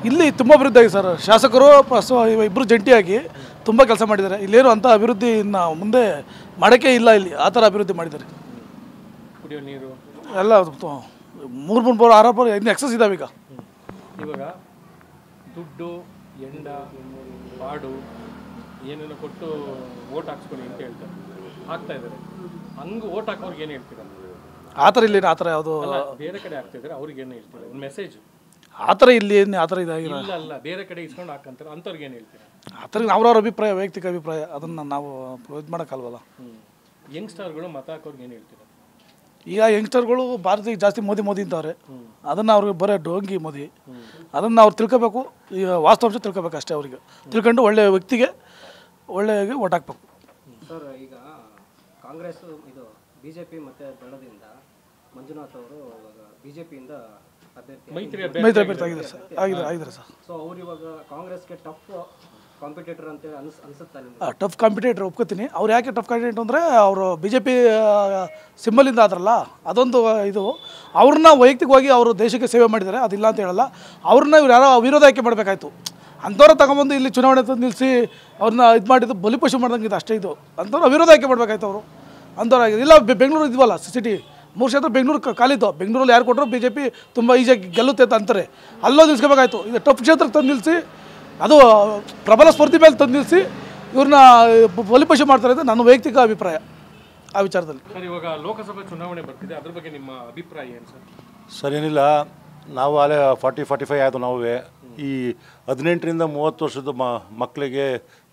ಇಲ್ಲಿ ತುಂಬ ಅಭಿವೃದ್ಧಿ ಆಗಿದೆ ಸರ್. ಶಾಸಕರು ಇಬ್ಬರು ಜಂಟಿಯಾಗಿ ತುಂಬ ಕೆಲಸ ಮಾಡಿದ್ದಾರೆ. ಇಲ್ಲೇನು ಅಂಥ ಅಭಿವೃದ್ಧಿ ಇನ್ನು ಮುಂದೆ ಮಾಡೋಕ್ಕೆ ಇಲ್ಲ. ಇಲ್ಲಿ ಆ ಥರ ಅಭಿವೃದ್ಧಿ ಮಾಡಿದ್ದಾರೆ. ಕುಡಿಯೋ ನೀರು ಎಲ್ಲ 3 ಬೋರ್ 6 ಬೋರ್ ಇನ್ನು ಎಕ್ಸಸ್ ಇದಾವೆ. ಇವಾಗ ದುಡ್ಡು, ಎಂಡ, ಬಾಡು ಏನೇನೋ ಕೊಟ್ಟು ಓಟ್ ಹಾಕ್ಸ್ಕೊಳ್ಳಿ ಅಂತ ಹೇಳ್ತಾರೆ, ಹಾಕ್ತಾ ಇದ್ದಾರೆ. ಹಂಗೆ ಓಟ್ ಹಾಕೋರ್ಗೆ ಏನು ಹೇಳ್ತೀರಾ? ಆ ಥರ ಇಲ್ಲಿ ಆ ಥರ ಯಾವುದು ಬೇರೆ ಕಡೆ ಆಗ್ತಿದ್ದಾರೆ, ಅವ್ರಿಗೆ ಏನು ಹೇಳ್ತೀರಾ? ಒಂದು ಮೆಸೇಜ್ ಆ ಥರ ಇಲ್ಲಿ ಏನು ಆ ಥರ ಇದಾಗಿಲ್ಲ. ಅಲ್ಲ, ಬೇರೆ ಕಡೆ ಇಸ್ಕೊಂಡು ಹಾಕಂತಾರೆ, ಅಂಥವ್ರಿಗೆ ಏನು ಹೇಳ್ತೀರಾ? ಆ ಥರ ಅವ್ರವ್ರ ಅಭಿಪ್ರಾಯ, ವೈಯಕ್ತಿಕ ಅಭಿಪ್ರಾಯ, ಅದನ್ನು ನಾವು ಇದು ಮಾಡೋಕ್ಕಲ್ವಲ್ಲ. ಯಂಗ್ಸ್ಟರ್ಗಳು ಮತ ಹಾಕೋರ್ಗೆ ಏನು ಹೇಳ್ತೀರಾ? ಈಗ ಯಂಗ್ಸ್ಟರ್ಗಳು ಭಾರತಕ್ಕೆ ಜಾಸ್ತಿ ಮೋದಿ ಅಂತವ್ರೆ. ಅದನ್ನು ಅವ್ರಿಗೆ ಬರೋ ಡೋಂಗಿ ಮೋದಿ, ಅದನ್ನು ಅವ್ರು ತಿಳ್ಕೊಬೇಕು. ಈಗ ವಾಸ್ತವಾಂಶ ತಿಳ್ಕೊಬೇಕು ಅಷ್ಟೇ. ಅವರಿಗೆ ತಿಳ್ಕೊಂಡು ಒಳ್ಳೆಯ ವ್ಯಕ್ತಿಗೆ ಒಳ್ಳೆಯ ಓಟ್ ಹಾಕ್ಬೇಕು. ಸರ್, ಈಗ ಕಾಂಗ್ರೆಸ್ ಇದು BJP ಮತ್ತು ದಳದಿಂದ ಮಂಜುನಾಥ್ ಅವರು ಇವಾಗ BJPಯಿಂದ ಮೈತ್ರಿ ಅಭ್ಯರ್ಥಿ ಆಗಿದ್ದಾರೆ ಸರ್. ಆಗಿದ್ದಾರೆ ಸರ್. ಸೊ ಅವ್ರು ಇವಾಗ ಕಾಂಗ್ರೆಸ್ಗೆ ಟಫ್ ಕಾಂಪಿಟೇಟರ್ ಅಂತೇಳಿ ಅನಿಸುತ್ತಾ ನಿಮಗೆ? ಟಫ್ ಕಾಂಪಿಟೇಟರ್ ಒಪ್ಕೋತೀನಿ. ಅವ್ರು ಯಾಕೆ ಟಫ್ ಕಾಂಪಿಟೇಟರ್ ಅಂದರೆ ಅವರು BJP ಸಿಂಬಲಿಂದ ಆದ್ರಲ್ಲ, ಅದೊಂದು ಇದು. ಅವ್ರನ್ನ ವೈಯಕ್ತಿಕವಾಗಿ ಅವರು ದೇಶಕ್ಕೆ ಸೇವೆ ಮಾಡಿದ್ದಾರೆ, ಅದಿಲ್ಲ ಅಂತ ಹೇಳಲ್ಲ. ಅವ್ರನ್ನ ಇವ್ರು ಯಾರೋ ವಿರೋಧ ಆಯ್ಕೆ ಮಾಡಬೇಕಾಯ್ತು. ಅಂಥವ್ರ ತಗೊಂಬಂದು ಇಲ್ಲಿ ಚುನಾವಣೆ ತಂದು ನಿಲ್ಲಿಸಿ ಅವ್ರನ್ನ ಇದು ಮಾಡಿದ್ದು ಬಲಿಪಶು ಮಾಡ್ದಂಗೆ ಇದು ಅಷ್ಟೇ. ಇದು ಅಂಥವ್ರು ಅವಿರೋಧ ಆಯ್ಕೆ ಮಾಡಬೇಕಾಯ್ತು. ಅವರು ಅಂಥವ್ರಾಗಿದೆ. ಇಲ್ಲ ಬೆಂಗಳೂರು ಇದವಲ್ಲ ಸಿಟಿ 3 ಕ್ಷೇತ್ರ ಬೆಂಗಳೂರು ಖಾಲಿದ್ದು. ಬೆಂಗಳೂರಲ್ಲಿ ಯಾರು ಕೊಟ್ಟರು BJP ತುಂಬ ಈಜಿಯಾಗಿ ಗೆಲ್ಲುತ್ತೆ ಅಂತ ಅಂತಾರೆ. ಅಲ್ಲೋ ನಿಲ್ಸ್ಕೋಬೇಕಾಯ್ತು. ಇದು ಟಫ್ ಕ್ಷೇತ್ರಕ್ಕೆ ತಂದು ನಿಲ್ಲಿಸಿ, ಅದು ಪ್ರಬಲ ಸ್ಪರ್ಧಿ ಮೇಲೆ ತಂದು ನಿಲ್ಲಿಸಿ ಇವ್ರನ್ನ ಬಲಿಪಶು ಮಾಡ್ತಾರೆ ಅಂತ ನನ್ನ ವೈಯಕ್ತಿಕ ಅಭಿಪ್ರಾಯ ಆ ವಿಚಾರದಲ್ಲಿ. ಸರ್, ಇವಾಗ ಲೋಕಸಭಾ ಚುನಾವಣೆ ಬರ್ತಿದೆ, ಅದ್ರ ಬಗ್ಗೆ ನಿಮ್ಮ ಅಭಿಪ್ರಾಯ ಏನು ಸರ್? ಸರ್, ಏನಿಲ್ಲ, ನಾವು ಅಲ್ಲೇ 40-45 ಆಯಿತು. ನಾವು ಈ 18ರಿಂದ 30 ವರ್ಷದ ಮಕ್ಕಳಿಗೆ,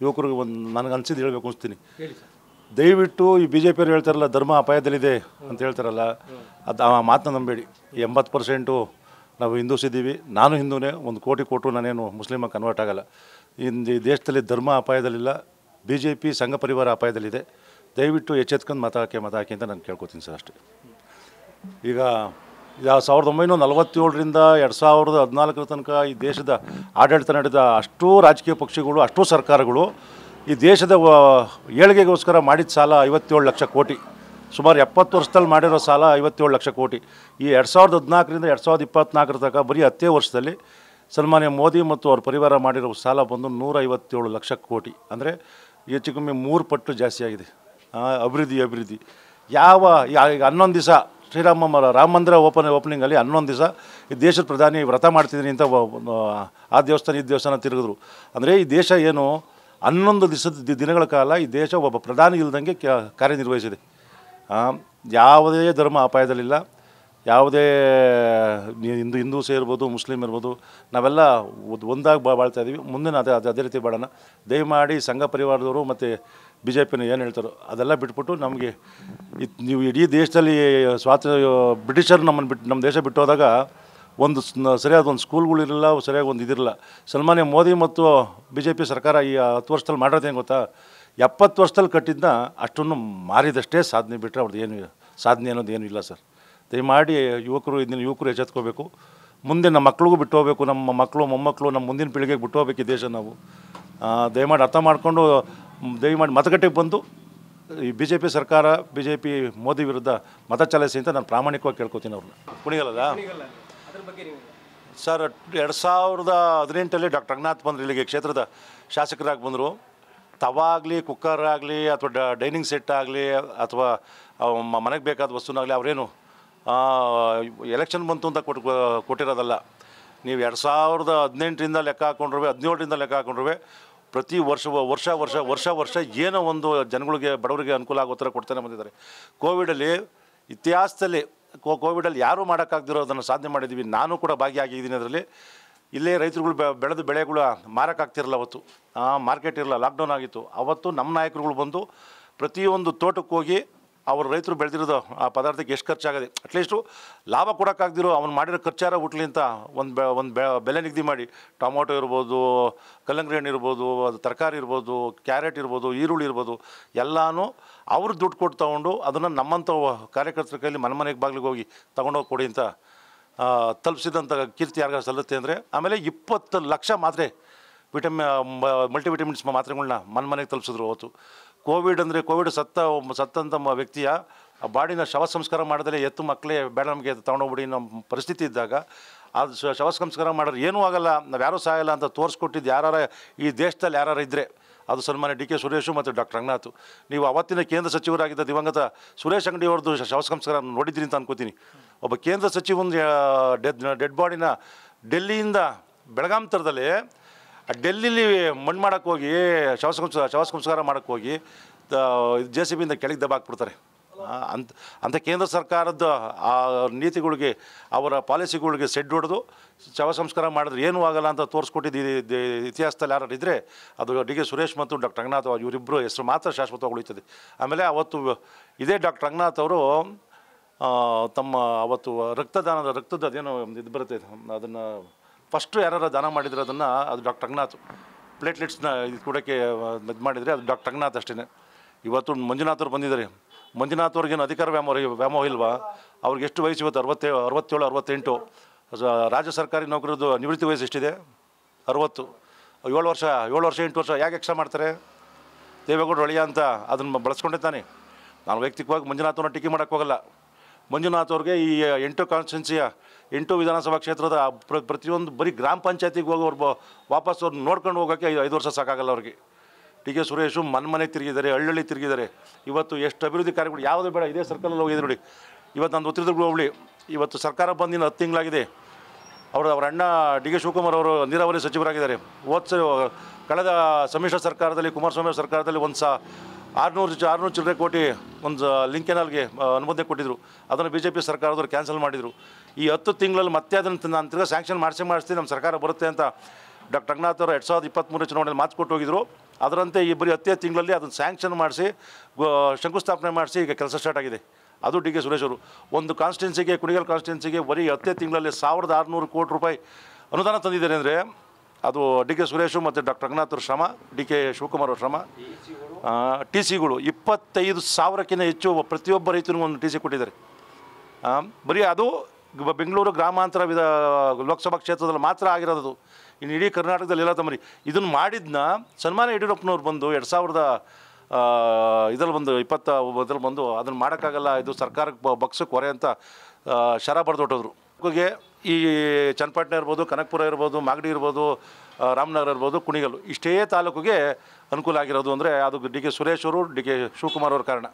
ಯುವಕರಿಗೆ ಒಂದು ನನಗೆ ಅನಿಸಿದ್ದು ಹೇಳಬೇಕು ಅನಿಸ್ತೀನಿ. ದಯವಿಟ್ಟು ಈ BJP ಅವ್ರು ಹೇಳ್ತಾರಲ್ಲ ಧರ್ಮ ಅಪಾಯದಲ್ಲಿದೆ ಅಂತ ಹೇಳ್ತಾರಲ್ಲ, ಅದು ಆ ಮಾತನ್ನ ನಂಬೇಡಿ. 80% ನಾವು ಹಿಂದೂಸ್ ಇದ್ದೀವಿ. ನಾನು ಹಿಂದೂನೇ. 1 ಕೋಟಿ ಕೊಟ್ಟರು ನಾನೇನು ಮುಸ್ಲಿಮಾಗಿ ಕನ್ವರ್ಟ್ ಆಗಲ್ಲ. ಈ ದೇಶದಲ್ಲಿ ಧರ್ಮ ಅಪಾಯದಲ್ಲಿಲ್ಲ, BJP ಸಂಘ ಪರಿವಾರ ಅಪಾಯದಲ್ಲಿದೆ. ದಯವಿಟ್ಟು ಎಚ್ಚೆತ್ಕೊಂಡು ಮತ ಹಾಕಿ ಅಂತ ನಾನು ಕೇಳ್ಕೊತೀನಿ ಸರ್, ಅಷ್ಟೇ. ಈಗ 1947ರಿಂದ 2014 ತನಕ ಈ ದೇಶದ ಆಡಳಿತ ನಡೆದ ಅಷ್ಟೂ ರಾಜಕೀಯ ಪಕ್ಷಗಳು, ಅಷ್ಟೂ ಸರ್ಕಾರಗಳು ಈ ದೇಶದ ಏಳಿಗೆಗೋಸ್ಕರ ಮಾಡಿದ ಸಾಲ 57 ಲಕ್ಷ ಕೋಟಿ. ಸುಮಾರು 70 ವರ್ಷದಲ್ಲಿ ಮಾಡಿರೋ ಸಾಲ 57 ಲಕ್ಷ ಕೋಟಿ. ಈ 2014ರಿಂದ 2024 ತನಕ ಬರೀ 10 ವರ್ಷದಲ್ಲಿ ಸನ್ಮಾನ್ಯ ಮೋದಿ ಮತ್ತು ಅವ್ರ ಪರಿವಾರ ಮಾಡಿರೋ ಸಾಲ ಬಂದು 157 ಲಕ್ಷ ಕೋಟಿ. ಅಂದರೆ ಹೆಚ್ಚು ಕಮ್ಮಿ 3 ಪಟ್ಟು ಜಾಸ್ತಿ ಆಗಿದೆ. ಅಭಿವೃದ್ಧಿ ಯಾವ 11 ದಿವಸ ರಾಮ ಮಂದಿರ ಓಪನಿಂಗಲ್ಲಿ 11 ದಿವಸ ಈ ದೇಶದ ಪ್ರಧಾನಿ ವ್ರತ ಮಾಡ್ತಿದ್ದೀನಿ ಅಂತ ಆ ದೇವಸ್ಥಾನ ಈ ದೇವಸ್ಥಾನ ತಿರುಗಿದ್ರು. ಅಂದರೆ ಈ ದೇಶ ಏನು 11 ದಿನಗಳ ಕಾಲ ಈ ದೇಶ ಒಬ್ಬ ಪ್ರಧಾನಿ ಇಲ್ದಂಗೆ ಕಾರ್ಯನಿರ್ವಹಿಸಿದೆ. ಯಾವುದೇ ಧರ್ಮ ಅಪಾಯದಲ್ಲಿಲ್ಲ. ಯಾವುದೇ ಹಿಂದೂಸ್ ಇರ್ಬೋದು, ಮುಸ್ಲಿಮ್ ಇರ್ಬೋದು, ನಾವೆಲ್ಲ ಒಂದಾಗಿ ಬಾಳ್ತಾ ಇದ್ದೀವಿ. ಮುಂದಿನ ಅದೇ ರೀತಿ ಬಾಳೋಣ. ದಯಮಾಡಿ ಸಂಘ ಪರಿವಾರದವರು ಮತ್ತು BJPನ ಏನು ಹೇಳ್ತಾರೋ ಅದೆಲ್ಲ ಬಿಟ್ಬಿಟ್ಟು ನಮಗೆ ನೀವು ಇಡೀ ದೇಶದಲ್ಲಿ ಬ್ರಿಟಿಷರು ನಮ್ಮ ದೇಶ ಬಿಟ್ಟು ಹೋದಾಗ ಒಂದು ಸರಿಯಾದ ಒಂದು ಸ್ಕೂಲ್ಗಳಿರಲಿಲ್ಲ, ಸರಿಯಾಗಿ ಒಂದು ಇದಿರಲಿಲ್ಲ. ಸನ್ಮಾನ್ಯ ಮೋದಿ ಮತ್ತು BJP ಸರ್ಕಾರ ಈ 10 ವರ್ಷದಲ್ಲಿ ಮಾಡಿರೋದೇನು ಗೊತ್ತಾ? 70 ವರ್ಷದಲ್ಲಿ ಕಟ್ಟಿದ್ದನ್ನ ಅಷ್ಟನ್ನು ಮಾರಿದಷ್ಟೇ ಸಾಧನೆ, ಬಿಟ್ಟರೆ ಅವ್ರದ್ದು ಏನು ಸಾಧನೆ ಅನ್ನೋದು ಏನೂ ಇಲ್ಲ ಸರ್. ದಯಮಾಡಿ ಇದನ್ನು ಯುವಕರು ಎಚ್ಚೆತ್ಕೋಬೇಕು. ಮುಂದೆ ನಮ್ಮ ಮಕ್ಳಿಗೂ ಬಿಟ್ಟು ಹೋಗಬೇಕು. ನಮ್ಮ ಮಕ್ಕಳು ಮೊಮ್ಮಕ್ಕಳು ನಮ್ಮ ಮುಂದಿನ ಪೀಳಿಗೆಗೆ ಬಿಟ್ಟು ಹೋಗ್ಬೇಕು ಈ ದೇಶ ನಾವು. ದಯಮಾಡಿ ಅರ್ಥ ಮಾಡಿಕೊಂಡು ದಯಮಾಡಿ ಮತಗಟ್ಟೆಗೆ ಬಂದು ಈ ಬಿ ಜೆ ಪಿ ಸರ್ಕಾರ BJP ಮೋದಿ ವಿರುದ್ಧ ಮತ ಚಲಾಯಿಸಿ ಅಂತ ನಾನು ಪ್ರಾಮಾಣಿಕವಾಗಿ ಕೇಳ್ಕೊತೀನಿ ಅವ್ರನ್ನ. ಕುಣಿಗಲ್ಲ ಅದ್ರ ಬಗ್ಗೆ ನೀವು ಸರ್ 2018 ಡಾಕ್ಟರ್ ರಂಗನಾಥ್ ಬಂದರು ಇಲ್ಲಿಗೆ ಕ್ಷೇತ್ರದ ಶಾಸಕರಾಗಿ ಬಂದರು. ತವಾಗಲಿ ಕುಕ್ಕರ್ ಆಗಲಿ ಅಥವಾ ಡೈನಿಂಗ್ ಸೆಟ್ ಆಗಲಿ ಅಥವಾ ಮನೆಗೆ ಬೇಕಾದ ವಸ್ತುನಾಗಲಿ ಅವರೇನು ಎಲೆಕ್ಷನ್ ಬಂತು ಅಂತ ಕೊಟ್ಟಿರೋದಲ್ಲ. ನೀವು 2018 ಲೆಕ್ಕ ಹಾಕೊಂಡ್ರೂ 17 ಲೆಕ್ಕ ಹಾಕೊಂಡ್ರೂ ಪ್ರತಿ ವರ್ಷ ಏನೋ ಒಂದು ಜನಗಳಿಗೆ ಬಡವರಿಗೆ ಅನುಕೂಲ ಆಗೋ ಥರ ಕೊಡ್ತಾನೆ ಬಂದಿದ್ದಾರೆ. ಕೋವಿಡಲ್ಲಿ ಇತಿಹಾಸದಲ್ಲಿ ಕೋವಿಡಲ್ಲಿ ಯಾರೂ ಮಾಡೋಕ್ಕಾಗ್ದಿರೋದನ್ನು ಸಾಧನೆ ಮಾಡಿದ್ದೀವಿ. ನಾನು ಕೂಡ ಭಾಗಿಯಾಗಿದ್ದೀನಿ ಅದರಲ್ಲಿ. ಇಲ್ಲೇ ರೈತರುಗಳು ಬೆಳೆದ ಬೆಳೆಗಳು ಮಾರೋಕ್ಕಾಗ್ತಿರಲ್ಲ, ಅವತ್ತು ಮಾರ್ಕೆಟ್ ಇರಲ್ಲ, ಲಾಕ್ಡೌನ್ ಆಗಿತ್ತು. ಅವತ್ತು ನಮ್ಮ ನಾಯಕರುಗಳು ಬಂದು ಪ್ರತಿಯೊಂದು ತೋಟಕ್ಕೆ ಹೋಗಿ ಅವ್ರು ರೈತರು ಬೆಳೆದಿರೋದು ಆ ಪದಾರ್ಥಕ್ಕೆ ಎಷ್ಟು ಖರ್ಚಾಗದೆ ಅಟ್ಲೀಸ್ಟು ಲಾಭ ಕೊಡೋಕ್ಕಾಗ್ದಿರೋ ಅವ್ನು ಮಾಡಿರೋ ಖರ್ಚಾರ ಹುಟ್ಲಿ ಅಂತ ಒಂದು ಬೆಲೆ ನಿಗದಿ ಮಾಡಿ, ಟೊಮೊಟೊ ಇರ್ಬೋದು, ಕಲ್ಲಂಗಡಿ ಹಣ್ಣು ಇರ್ಬೋದು, ಅದು ತರಕಾರಿ ಇರ್ಬೋದು, ಕ್ಯಾರೆಟ್ ಇರ್ಬೋದು, ಈರುಳ್ಳಿ ಇರ್ಬೋದು, ಎಲ್ಲನೂ ಅವ್ರು ದುಡ್ಡು ಕೊಟ್ಟು ತೊಗೊಂಡು ಅದನ್ನು ನಮ್ಮಂಥ ಕಾರ್ಯಕರ್ತರ ಕೈಲಿ ಮನೆಗೆ ಬಾಗಿಲಿಗೆ ಹೋಗಿ ತೊಗೊಂಡೋಗಿ ಕೊಡಿ ಅಂತ ತಲುಪಿಸಿದಂಥ ಕೀರ್ತಿ ಯಾರಿಗಾರ ಸಲ್ಲುತ್ತೆ ಅಂದರೆ. ಆಮೇಲೆ 20 ಲಕ್ಷ ಮಾತ್ರೆ ಮಲ್ಟಿವಿಟಮಿನ್ಸ್ ಮಾತ್ರೆಗಳನ್ನ ಮನೆಗೆ ತಲುಪಿಸಿದ್ರು ಅವತ್ತು. ಕೋವಿಡ್ ಸತ್ತಂಥ ವ್ಯಕ್ತಿಯ ಬಾಡಿನ ಶವ ಸಂಸ್ಕಾರ ಮಾಡಿದ್ರೆ ಎತ್ತು ಮಕ್ಕಳೇ ಬೇಡ ನಮಗೆ ತೊಗೊಂಡೋಗ್ಬಿಡಿ ನಮ್ಮ ಪರಿಸ್ಥಿತಿ ಇದ್ದಾಗ ಅದು ಶವ ಸಂಸ್ಕಾರ ಮಾಡೋರು ಏನೂ ಆಗಲ್ಲ, ನಾವು ಯಾರೂ ಸಾಯಲ್ಲ ಅಂತ ತೋರಿಸ್ಕೊಟ್ಟಿದ್ದು ಯಾರು ಈ ದೇಶದಲ್ಲಿ ಯಾರು ಇದ್ದರೆ ಅದು ಸನ್ಮಾನ್ಯ DK ಸುರೇಶು ಮತ್ತು ಡಾಕ್ಟರ್ ರಂಗನಾಥ್. ನೀವು ಅವತ್ತಿನ ಕೇಂದ್ರ ಸಚಿವರಾಗಿದ್ದ ದಿವಂಗತ ಸುರೇಶ್ ಅಂಗಡಿ ಅವ್ರದ್ದು ಶವ ಸಂಸ್ಕಾರ ನೋಡಿದ್ರಿ ಅಂತ ಅನ್ಕೋತೀನಿ. ಒಬ್ಬ ಕೇಂದ್ರ ಸಚಿವನ ಡೆಡ್ ಬಾಡಿನ ಡೆಲ್ಲಿಯಿಂದ ಬೆಳಗಾಂ ಥರದಲ್ಲಿ ಡೆಲ್ಲಿಲಿ ಮಣ್ಣು ಮಾಡೋಕ್ಕೆ ಹೋಗಿ ಶವ ಸಂಸ್ಕಾರ ಮಾಡೋಕ್ಕೆ ಹೋಗಿ JCBಯಿಂದ ಕೆಳಗೆ ದಬ್ಬಾಕ್ಬಿಡ್ತಾರೆ. ಅಂಥ ಕೇಂದ್ರ ಸರ್ಕಾರದ ಆ ನೀತಿಗಳಿಗೆ ಅವರ ಪಾಲಿಸಿಗಳಿಗೆ ಸೆಡ್ ಹೊಡೆದು ಶವ ಸಂಸ್ಕಾರ ಮಾಡಿದ್ರೆ ಏನೂ ಆಗಲ್ಲ ಅಂತ ತೋರಿಸ್ಕೊಟ್ಟಿದ್ದು ಇತಿಹಾಸದಲ್ಲಿ ಯಾರು ಇದ್ದರೆ ಅದು DK ಸುರೇಶ್ ಮತ್ತು ಡಾಕ್ಟರ್ ರಂಗನಾಥ್ ಇವರಿಬ್ಬರು ಹೆಸರು ಮಾತ್ರ ಶಾಶ್ವತವಾಗಿ ಉಳಿತದೆ. ಆಮೇಲೆ ಅವತ್ತು ಇದೇ ಡಾಕ್ಟರ್ ರಂಗನಾಥ್ ಅವರು ತಮ್ಮ ಅವತ್ತು ರಕ್ತದ ಅದೇನೋ ಇದು ಬರುತ್ತೆ, ಅದನ್ನು ಫಸ್ಟು ಯಾರು ದಾನ ಮಾಡಿದ್ರೆ ಅದನ್ನು ಅದು ಡಾಕ್ಟರ್ ರಂಗನಾಥ್ ಪ್ಲೇಟ್ಲೆಟ್ಸ್ನ ಇದು ಕೊಡೋಕ್ಕೆ ಇದು ಮಾಡಿದರೆ ಅದು ಡಾಕ್ಟರ್ ರಂಗನಾಥ್ ಅಷ್ಟೇ. ಇವತ್ತು ಮಂಜುನಾಥ್ ಅವ್ರು ಬಂದಿದ್ದಾರೆ. ಮಂಜುನಾಥ್ ಅವ್ರಿಗೇನು ಅಧಿಕಾರ ವ್ಯಾಮೋಹ ಇಲ್ವಾ? ಅವ್ರಿಗೆ ಎಷ್ಟು ವಯಸ್ಸು ಇವತ್ತು? 67, 68. ರಾಜ್ಯ ಸರ್ಕಾರಿ ನೌಕರದ್ದು ನಿವೃತ್ತಿ ವಯಸ್ಸು ಎಷ್ಟಿದೆ? 60. 7 ವರ್ಷ 8 ವರ್ಷ ಯಾಕೆ ಎಕ್ಸ್ಟ್ರಾ ಮಾಡ್ತಾರೆ? ದೇವೇಗೌಡರು ಒಳಿಯ ಅಂತ ಅದನ್ನು ಬಳಸ್ಕೊಂಡೆ ತಾನೆ. ನಾನು ವೈಯಕ್ತಿಕವಾಗಿ ಮಂಜುನಾಥವ್ರನ್ನ ಟೀಕೆ ಮಾಡೋಕ್ಕೆ ಹೋಗಲ್ಲ. ಮಂಜುನಾಥ್ ಅವ್ರಿಗೆ ಈ 8 ಕಾನ್ಸ್ಟಿಟ್ಯೂನ್ಸಿಯ 8 ವಿಧಾನಸಭಾ ಕ್ಷೇತ್ರದ ಪ್ರತಿಯೊಂದು ಬರೀ ಗ್ರಾಮ ಪಂಚಾಯತಿಗೆ ಹೋಗಿ ಅವ್ರು ವಾಪಸ್ ಅವ್ರು ನೋಡ್ಕೊಂಡು ಹೋಗೋಕ್ಕೆ 5 ವರ್ಷ ಸಾಕಾಗಲ್ಲ ಅವ್ರಿಗೆ. DK ಸುರೇಶು ಮನೆಗೆ ತಿರುಗಿದ್ದಾರೆ, ಹಳ್ಳಿ ತಿರುಗಿದ್ದಾರೆ. ಇವತ್ತು ಎಷ್ಟು ಅಭಿವೃದ್ಧಿ ಕಾರ್ಯಗಳು ಯಾವುದೇ ಬೇಡ, ಇದೇ ಸರ್ಕಲಲ್ಲಿ ಹೋಗಿದೆ ನೋಡಿ. ಇವತ್ತು ನಾನು ಚಿತ್ರದುರ್ಗ ಹೋಬಳಿ ಇವತ್ತು ಸರ್ಕಾರ ಬಂದಿನ 10 ತಿಂಗಳಾಗಿದೆ. ಅವರ ಅಣ್ಣ DK ಶಿವಕುಮಾರ್ ಅವರು ನೀರಾವರಿ ಸಚಿವರಾಗಿದ್ದಾರೆ. ಕಳೆದ ಸಮ್ಮಿಶ್ರ ಸರ್ಕಾರದಲ್ಲಿ ಕುಮಾರಸ್ವಾಮಿ ಸರ್ಕಾರದಲ್ಲಿ 600 ಚಿಲ್ಲರೆ ಕೋಟಿ ಒಂದು ಲಿಂಕ್ ಕೆನಾಲ್ಗೆ ಅನುಮೋದನೆ ಕೊಟ್ಟಿದ್ದರು. ಅದನ್ನು BJP ಸರ್ಕಾರದವರು ಕ್ಯಾನ್ಸಲ್ ಮಾಡಿದರು. ಈ 10 ತಿಂಗಳಲ್ಲಿ ಮತ್ತೆ ಅದನ್ನು ನಾನು ತಿರ್ಗಾ ಸ್ಯಾಂಕ್ಷನ್ ಮಾಡಿಸ್ತೀನಿ ನಮ್ಮ ಸರ್ಕಾರ ಬರುತ್ತೆ ಅಂತ ಡಾಕ್ಟರ್ ರಂಗನಾಥ್ ಅವರು 2023 ಚುನಾವಣೆಯಲ್ಲಿ ಮಾತು ಕೊಟ್ಟು ಹೋಗಿದ್ರು. ಅದರಂತೆ ಈ ಬರೀ 10 ತಿಂಗಳಲ್ಲಿ ಅದನ್ನು ಸ್ಯಾಂಕ್ಷನ್ ಮಾಡಿಸಿ ಶಂಕುಸ್ಥಾಪನೆ ಮಾಡಿಸಿ ಈಗ ಕೆಲಸ ಸ್ಟಾರ್ಟ್ ಆಗಿದೆ. ಅದು DK ಸುರೇಶ್ ಅವರು ಒಂದು ಕಾನ್ಸ್ಟಿಟ್ಯೂನ್ಸಿಗೆ, ಕುಣಿಗಲ್ ಕಾನ್ಸ್ಟಿಟ್ಯೂನ್ಸಿಗೆ ಬರೀ 10 ತಿಂಗಳಲ್ಲಿ 1600 ಕೋಟಿ ರೂಪಾಯಿ ಅನುದಾನ ತಂದಿದ್ದಾರೆ ಅಂದರೆ ಅದು DK ಸುರೇಶು ಮತ್ತು ಡಾಕ್ಟರ್ ರಂಗನಾಥ್ ಅವ್ರ ಶ್ರಮ, DK ಶಿವಕುಮಾರ್ ಅವ್ರ ಶ್ರಮ. TCಗಳು 25,000ಕ್ಕಿಂತ ಹೆಚ್ಚು ಪ್ರತಿಯೊಬ್ಬ ರೈತನಿಗೂ ಒಂದು TC ಕೊಟ್ಟಿದ್ದಾರೆ. ಬರೀ ಅದು ಬೆಂಗಳೂರು ಗ್ರಾಮಾಂತರ ಲೋಕಸಭಾ ಕ್ಷೇತ್ರದಲ್ಲಿ ಮಾತ್ರ ಆಗಿರೋದು. ಇನ್ನು ಇಡೀ ಕರ್ನಾಟಕದಲ್ಲಿ ಎಲ್ಲ ತಮ್ಮರಿ ಇದನ್ನು ಮಾಡಿದ್ನ ಸನ್ಮಾನ್ಯ ಯಡಿಯೂರಪ್ಪನವ್ರು ಬಂದು 2000 ಇದರಲ್ಲಿ ಬಂದು 20 ಬಂದು ಅದನ್ನು ಮಾಡೋಕ್ಕಾಗಲ್ಲ, ಇದು ಸರ್ಕಾರಕ್ಕೆ ಬಗ್ಸಕ್ಕೆ ಹೊರೆ ಅಂತ ಶರ ಬರೆದೊಟ್ಟೋದ್ರು. ಈ ಚನ್ನಪಟ್ಟಣ ಇರ್ಬೋದು, ಕನಕಪುರ ಇರ್ಬೋದು, ಮಾಗಡಿ ಇರ್ಬೋದು, ರಾಮನಗರ ಇರ್ಬೋದು, ಕುಣಿಗಲ್ಲು ಇಷ್ಟೇ ತಾಲೂಕಿಗೆ ಅನುಕೂಲ ಆಗಿರೋದು ಅಂದರೆ ಅದು DK ಸುರೇಶ್ ಅವರು, DK ಶಿವಕುಮಾರ್ ಅವ್ರ ಕಾರಣ.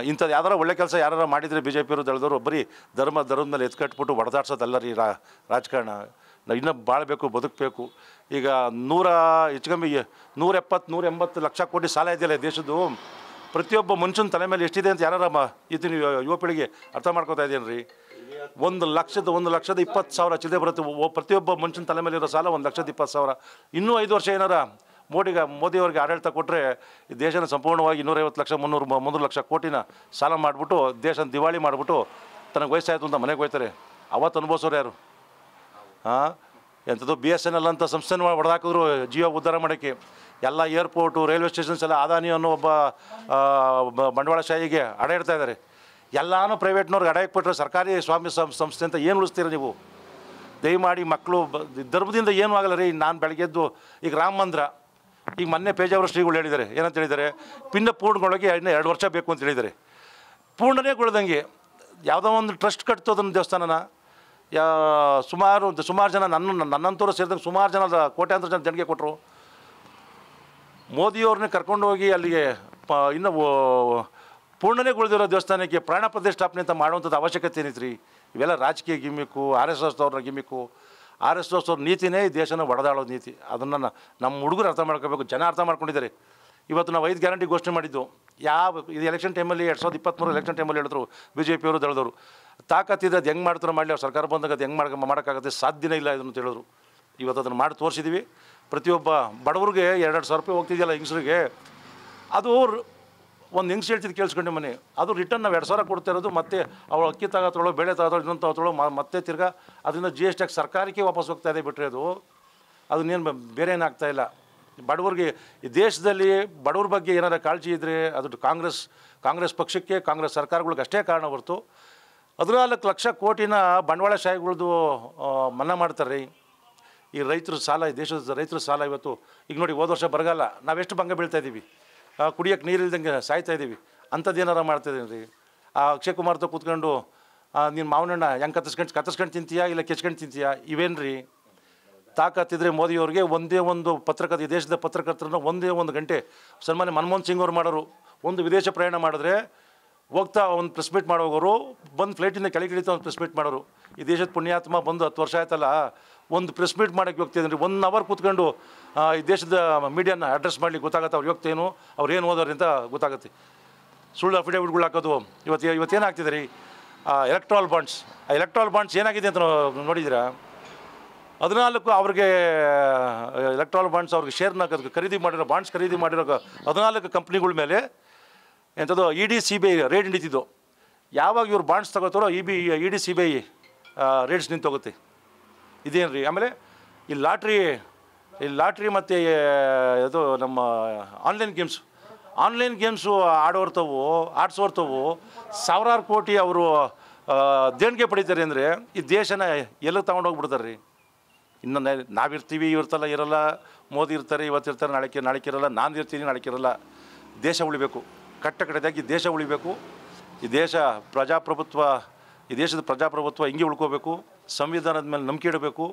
ಇಂಥದ್ದು ಯಾವ್ದಾರ ಒಳ್ಳೆ ಕೆಲಸ ಯಾರು ಮಾಡಿದರೆ BJP ಅವರು ದಳದವರು ಬರೀ ಧರ್ಮದ ಮೇಲೆ ಎತ್ಕಟ್ಬಿಟ್ಟು ಹೊಡೆದಾಡ್ಸೋದಲ್ಲ ರೀ ರಾಜಕಾರಣ. ನಾವು ಇನ್ನೂ ಬಾಳಬೇಕು, ಬದುಕಬೇಕು. ಈಗ ಹೆಚ್ಚು ಕಮ್ಮಿ 170-180 ಲಕ್ಷ ಕೋಟಿ ಸಾಲ ಇದೆಯಲ್ಲ ದೇಶದ್ದು. ಪ್ರತಿಯೊಬ್ಬ ಮನುಷ್ಯನ ತಲೆ ಮೇಲೆ ಎಷ್ಟಿದೆ ಅಂತ ಯಾರು ಇದನ್ನು ಯುವ ಪೀಳಿಗೆ ಅರ್ಥ ಮಾಡ್ಕೋತಾ ಇದ್ದೇನೆ ರೀ. 1,20,000 ಚಿಲ್ಲರೆ ಬರುತ್ತೆ ಪ್ರತಿಯೊಬ್ಬ ಮನುಷ್ಯನ ತಲೆ ಮೇಲೆ ಇರೋ ಸಾಲ 1,20,000. ಇನ್ನೂ 5 ವರ್ಷ ಏನಾರ ಮೋದಿಯವ್ರಿಗೆ ಆಡಳಿತ ಕೊಟ್ಟರೆ ಈ ದೇಶನ ಸಂಪೂರ್ಣವಾಗಿ 250 ಲಕ್ಷ 300 ಲಕ್ಷ ಕೋಟಿನ ಸಾಲ ಮಾಡಿಬಿಟ್ಟು ದೇಶನ ದಿವಾಳಿ ಮಾಡಿಬಿಟ್ಟು ತನಗೆ ವಯಸ್ಸಾಯಿತು ಅಂತ ಮನೆಗೆ ಹೋಗ್ತಾರೆ. ಅವತ್ತು ಅನುಭವಿಸೋರು ಯಾರು? ಎಂಥದ್ದು BSNL ಅಂತ ಸಂಸ್ಥೆನ ಹೊಡೆದಾಕಿದ್ರು ಜಿಯೋ ಉದ್ಧಾರ ಮಾಡೋಕ್ಕೆ. ಎಲ್ಲ ಏರ್ಪೋರ್ಟು, ರೈಲ್ವೆ ಸ್ಟೇಷನ್ಸ್ ಎಲ್ಲ ಅದಾನಿ ಅನ್ನೋ ಒಬ್ಬ ಬಂಡವಾಳಶಾಹಿಗೆ ಅಡ ಇಡ್ತಾ ಇದ್ದಾರೆ. ಎಲ್ಲನೂ ಪ್ರೈವೇಟ್ನವ್ರಿಗೆ ಅಡ ಇಟ್ಬಿಟ್ರೆ ಸರ್ಕಾರಿ ಸ್ವಾಮ್ಯ ಸಂಸ್ಥೆ ಅಂತ ಏನು ಉಳಿಸ್ತೀರ ನೀವು? ದಯಮಾಡಿ ಮಕ್ಕಳು ಧರ್ಮದಿಂದ ಏನೂ ಆಗಲ್ಲ ರೀ. ನಾನು ಬೆಳಗ್ಗೆದ್ದು ಈಗ ರಾಮ ಮಂದಿರ ಈಗ ಮೊನ್ನೆ ಪೇಜಾವರ ಶ್ರೀಗಳು ಹೇಳಿದ್ದಾರೆ, ಏನಂತ ಹೇಳಿದ್ದಾರೆ, ಪಿಂಡ ಪೂರ್ಣಗೊಳಗೆ ಇನ್ನೂ 2 ವರ್ಷ ಬೇಕು ಅಂತ ಹೇಳಿದ್ದಾರೆ. ಪೂರ್ಣನೇಗೊಳ್ದಂಗೆ ಯಾವುದೋ ಒಂದು ಟ್ರಸ್ಟ್ ಕಟ್ತೋದನ್ನು ದೇವಸ್ಥಾನನ ಸುಮಾರು ಜನ ನನ್ನಂತೂರು ಸೇರಿದಂಗೆ ಸುಮಾರು ಜನ ಕೋಟ್ಯಾಂತರ ಜನ ದೇಣಿಗೆ ಕೊಟ್ಟರು. ಮೋದಿಯವ್ರನ್ನೇ ಕರ್ಕೊಂಡು ಹೋಗಿ ಅಲ್ಲಿಗೆ ಇನ್ನೂ ಪೂರ್ಣನೇಗೊಳ್ದಿರೋ ದೇವಸ್ಥಾನಕ್ಕೆ ಪ್ರಾಣ ಪ್ರತಿಷ್ಠಾಪನೆ ಅಂತ ಮಾಡುವಂಥದ್ದು ಅವಶ್ಯಕತೆ ಏನಿತ್ತು ರೀ? ಇವೆಲ್ಲ ರಾಜಕೀಯ ಗಿಮ್ಮಿಕ್ಕು, RSS ಅವ್ರನ್ನ ಗಿಮ್ಮಿಕ್ಕು. RSS ಅವ್ರ ನೀತಿನೇ ಈ ದೇಶನ ಒಡೆದಾಳೋ ನೀತಿ. ಅದನ್ನು ನಮ್ಮ ಹುಡುಗರು ಅರ್ಥ ಮಾಡ್ಕೋಬೇಕು, ಜನ ಅರ್ಥ ಮಾಡ್ಕೊಂಡಿದ್ದಾರೆ. ಇವತ್ತು ನಾವು 5 ಗ್ಯಾರಂಟಿ ಘೋಷಣೆ ಮಾಡಿದ್ದು ಇದು ಎಲೆಕ್ಷನ್ ಟೈಮಲ್ಲಿ 2023 ಎಲೆಕ್ಷನ್ ಟೈಮಲ್ಲಿ ಹೇಳಿದ್ರು BJP ಅವರು ದಳದವರು. ತಾಕತ್ತಿದ್ರೆ ಅದು ಹೆಂಗೆ ಮಾಡ್ತಾರೋ ಮಾಡಲಿ, ಅವ್ರು ಸರ್ಕಾರ ಬಂದಾಗ ಅದು ಹೆಂಗೆ ಮಾಡೋಕ್ಕಾಗುತ್ತೆ, ಸಾಧ್ಯನೇ ಇಲ್ಲ ಇದನ್ನು ಹೇಳಿದ್ರು. ಇವತ್ತು ಅದನ್ನು ಮಾಡಿ ತೋರಿಸಿದ್ದೀವಿ. ಪ್ರತಿಯೊಬ್ಬ ಬಡವ್ರಿಗೆ 2 ಸಾವಿರ ರೂಪಾಯಿ ಹೋಗ್ತಿದೆಯಲ್ಲ ಹೆಂಗಸ್ರಿಗೆ, ಅದು ಒಂದು ಹೆಂಗ್ಸ್ ಹೇಳ್ತಿದ್ದು ಕೇಳಿಸ್ಕೊಂಡೆ ಮನೆ, ಅದು ರಿಟರ್ನ್ ನಾವು 2 ಸಾವಿರ ಕೊಡ್ತಾ ಇರೋದು, ಮತ್ತೆ ಅವಳು ಅಕ್ಕಿ ತಗೋತಾಳೋ, ಬೇಳೆ ತಗೋತಾಳೋ, ಇನ್ನೊಂದು ತಗೋತಾಳೋ, ಮತ್ತೆ ತಿರ್ಗಾ ಅದರಿಂದ GST ಸರ್ಕಾರಕ್ಕೆ ವಾಪಸ್ ಹೋಗ್ತಾ ಇದೆ ಬಿಟ್ಟರೆ ಅದನ್ನೇನು ಬೇರೆ ಏನಾಗ್ತಾ ಇಲ್ಲ. ಬಡವ್ರಿಗೆ ಈ ದೇಶದಲ್ಲಿ ಬಡವ್ರ ಬಗ್ಗೆ ಏನಾರ ಕಾಳಜಿ ಇದ್ದರೆ ಅದು ಕಾಂಗ್ರೆಸ್ ಪಕ್ಷಕ್ಕೆ, ಕಾಂಗ್ರೆಸ್ ಸರ್ಕಾರಗಳಿಗೆ ಅಷ್ಟೇ ಕಾರಣ ಹೊರತು 14 ಲಕ್ಷ ಕೋಟಿನ ಬಂಡವಾಳಶಾಹಿಗಳದ್ದು ಮನ್ನಾ ಮಾಡ್ತಾರೆ. ಈ ರೈತರ ಸಾಲ, ಈ ದೇಶದ ರೈತರ ಸಾಲ ಇವತ್ತು ಈಗ ನೋಡಿ, ಹೋದ ವರ್ಷ ಬರಗಾಲ, ನಾವೆಷ್ಟು ಭಂಗ ಬೀಳ್ತಾ ಇದ್ದೀವಿ, ಕುಡಿಯೋಕ್ಕೆ ನೀರಿಲ್ದಂಗೆ ಸಾಯ್ತಾ ಇದ್ದೀವಿ. ಅಂಥದ್ದು ಏನಾರ ಮಾಡ್ತಾಯಿದ್ದೀನಿ ರೀ. ಅಕ್ಷಯ್ ಕುಮಾರ್తో ಕೂತ್ಕೊಂಡು ನೀನು ಮಾವನಣ್ಣ ಹೆಂಗೆ ಕತ್ತರಿಸ್ಕೊಂಡು ತಿಂತೀಯಾ ಇಲ್ಲ ಕೆಚ್ಕೊಂಡು ತಿಂತೀಯಾ, ಇವೇನು ರೀ? ತಾಕತ್ತಿದ್ರೆ ಮೋದಿಯವ್ರಿಗೆ ಒಂದೇ ಒಂದು ಈ ದೇಶದ ಪತ್ರಕರ್ತರನ್ನ ಒಂದೇ ಒಂದು ಗಂಟೆ ಸನ್ಮಾನ್ಯ ಮನಮೋಹನ್ ಸಿಂಗ್ ಅವ್ರು ಮಾಡೋರು. ಒಂದು ವಿದೇಶ ಪ್ರಯಾಣ ಮಾಡಿದ್ರೆ ಹೋಗ್ತಾ ಒಂದು ಪ್ರೆಸ್ ಮೀಟ್ ಮಾಡೋರು, ಬಂದು ಫ್ಲೈಟಿಂದ ಕೆಳಗಿಳಿತಾ ಒಂದು ಪ್ರೆಸ್ ಮೀಟ್ ಮಾಡೋರು. ಈ ದೇಶದ ಪುಣ್ಯಾತ್ಮ ಬಂದು 10 ವರ್ಷ ಆಯ್ತಲ್ಲ, ಒಂದು ಪ್ರೆಸ್ ಮೀಟ್ ಮಾಡೋಕ್ಕೆ ಹೋಗ್ತಿದ್ದೀನಿ 1 ಅವರ್ ಕೂತ್ಕೊಂಡು ಈ ದೇಶದ ಮೀಡಿಯಾನ ಅಡ್ರೆಸ್ ಮಾಡಲಿಕ್ಕೆ ಗೊತ್ತಾಗುತ್ತೆ ಅವ್ರು ಹೋಗ್ತೇನು, ಅವ್ರು ಏನು ಓದೋರು ಅಂತ ಗೊತ್ತಾಗುತ್ತೆ. ಸುಳ್ಳು ಅಫಿಡೇವಿಟ್ಗಳು ಹಾಕೋದು ಇವತ್ತೇನಾಗ್ತಿದೆ ರೀ? ಎಲೆಕ್ಟ್ರಾಲ್ ಬಾಂಡ್ಸ್ ಏನಾಗಿದೆ ಅಂತ ನೋಡಿದ್ದೀರಾ? 14 ಅವ್ರಿಗೆ ಎಲೆಕ್ಟ್ರಾಲ್ ಬಾಂಡ್ಸ್ ಅವ್ರಿಗೆ ಶೇರ್ನ ಖರೀದಿ ಮಾಡಿರೋ 14 ಕಂಪ್ನಿಗಳ ಮೇಲೆ ಎಂಥದ್ದು ED CBI ರೇಡ್ ನಡೀತಿದ್ದು. ಯಾವಾಗ ಇವ್ರು ಬಾಂಡ್ಸ್ ತಗೋತಾರೋ ED CBI ರೇಡ್ಸ್ ನಿಂತೋಗುತ್ತೆ. ಇದೇನು ರೀ? ಆಮೇಲೆ ಈ ಲಾಟ್ರಿ ಮತ್ತು ಇದು ನಮ್ಮ ಆನ್ಲೈನ್ ಗೇಮ್ಸು ಆಡಿಸೋರ್ತವು ಸಾವಿರಾರು ಕೋಟಿ ಅವರು ದೇಣಿಗೆ ಪಡಿತಾರೆ ಅಂದರೆ ಈ ದೇಶನ ಎಲ್ಲ ತೊಗೊಂಡೋಗ್ಬಿಡ್ತಾರೆ ರೀ. ಇನ್ನು ನಾವಿರ್ತೀವಿ, ಇರಲ್ಲ, ಮೋದಿ ಇರ್ತಾರೆ, ಇವತ್ತಿರ್ತಾರೆ, ನಾಳೆಗೆ ಇರಲ್ಲ, ನಾನು ಇರ್ತೀನಿ, ನಾಳೆಗೆ ಇರಲ್ಲ. ದೇಶ ಉಳಿಬೇಕು, ಕಟ್ಟಕಡೆದಾಗಿ ದೇಶ ಉಳಿಬೇಕು. ಈ ದೇಶದ ಪ್ರಜಾಪ್ರಭುತ್ವ ಹಿಂಗೆ ಉಳ್ಕೋಬೇಕು. ಸಂವಿಧಾನದ ಮೇಲೆ ನಂಬಿಕೆ ಇಡಬೇಕು.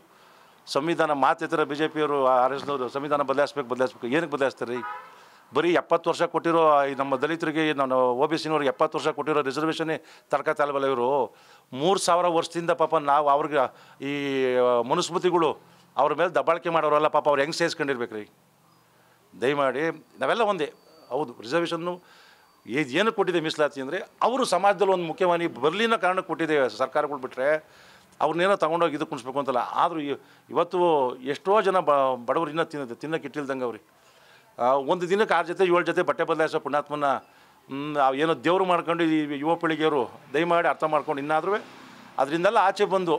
ಸಂವಿಧಾನ ಮಾತಿರ್ತಾರೆ BJPಯವರು, RSSನವರು ಸಂವಿಧಾನ ಬದಲಾಯಿಸ್ಬೇಕು. ಏನಕ್ಕೆ ಬದಲಾಯಿಸ್ತಾರೆ ರೀ? ಬರೀ 70 ವರ್ಷ ಕೊಟ್ಟಿರೋ ನಮ್ಮ ದಲಿತರಿಗೆ, ನಾನು OBCನವ್ರಿಗೆ 70 ವರ್ಷ ಕೊಟ್ಟಿರೋ ರಿಸರ್ವೇಷನ್ನೇ ತಡ್ಕೊತಾ ಇಲ್ವಲ್ಲ ಇವರು. 3000 ವರ್ಷದಿಂದ ಪಾಪ ನಾವು ಅವ್ರಿಗೆ ಈ ಮನುಸ್ಮೃತಿಗಳು ಅವ್ರ ಮೇಲೆ ದಬ್ಬಾಳಿಕೆ ಮಾಡೋರಲ್ಲ, ಪಾಪ ಅವ್ರು ಹೆಂಗೆ ಸೇರಿಸ್ಕೊಂಡಿರ್ಬೇಕು ರೀ? ದಯಮಾಡಿ ನಾವೆಲ್ಲ ಒಂದೇ. ಹೌದು, ರಿಸರ್ವೇಷನ್ನು ಏನು ಕೊಟ್ಟಿದೆ ಮೀಸಲಾತಿ ಅಂದರೆ ಅವರು ಸಮಾಜದಲ್ಲಿ ಒಂದು ಮುಖ್ಯವಾಣಿ ಬರಲಿನ ಕಾರಣಕ್ಕೆ ಕೊಟ್ಟಿದೆ ಸರ್ಕಾರಗಳು, ಬಿಟ್ಟರೆ ಅವ್ರನ್ನೇನೋ ತೊಗೊಂಡೋಗಿ ಇದು ಕುಣಿಸ್ಬೇಕು ಅಂತಲ್ಲ. ಆದರೂ ಇವತ್ತು ಎಷ್ಟೋ ಜನ ಬಡವರು ಇನ್ನೂ ತಿನ್ನಕ್ಕೆ ಇಟ್ಟಿಲ್ದಂಗೆ ಅವ್ರಿ. ಒಂದು ದಿನಕ್ಕೆ 6 ಜೊತೆ 7 ಜೊತೆ ಬಟ್ಟೆ ಬದಲಾಯಿಸೋ ಪುಣ್ಯಾತ್ಮನ ಏನೋ ದೇವರು ಮಾಡ್ಕೊಂಡು ಈ ಯುವ ಪೀಳಿಗೆಯವರು ದಯಮಾಡಿ ಅರ್ಥ ಮಾಡ್ಕೊಂಡು ಇನ್ನಾದರೂ ಅದರಿಂದೆಲ್ಲ ಆಚೆ ಬಂದು,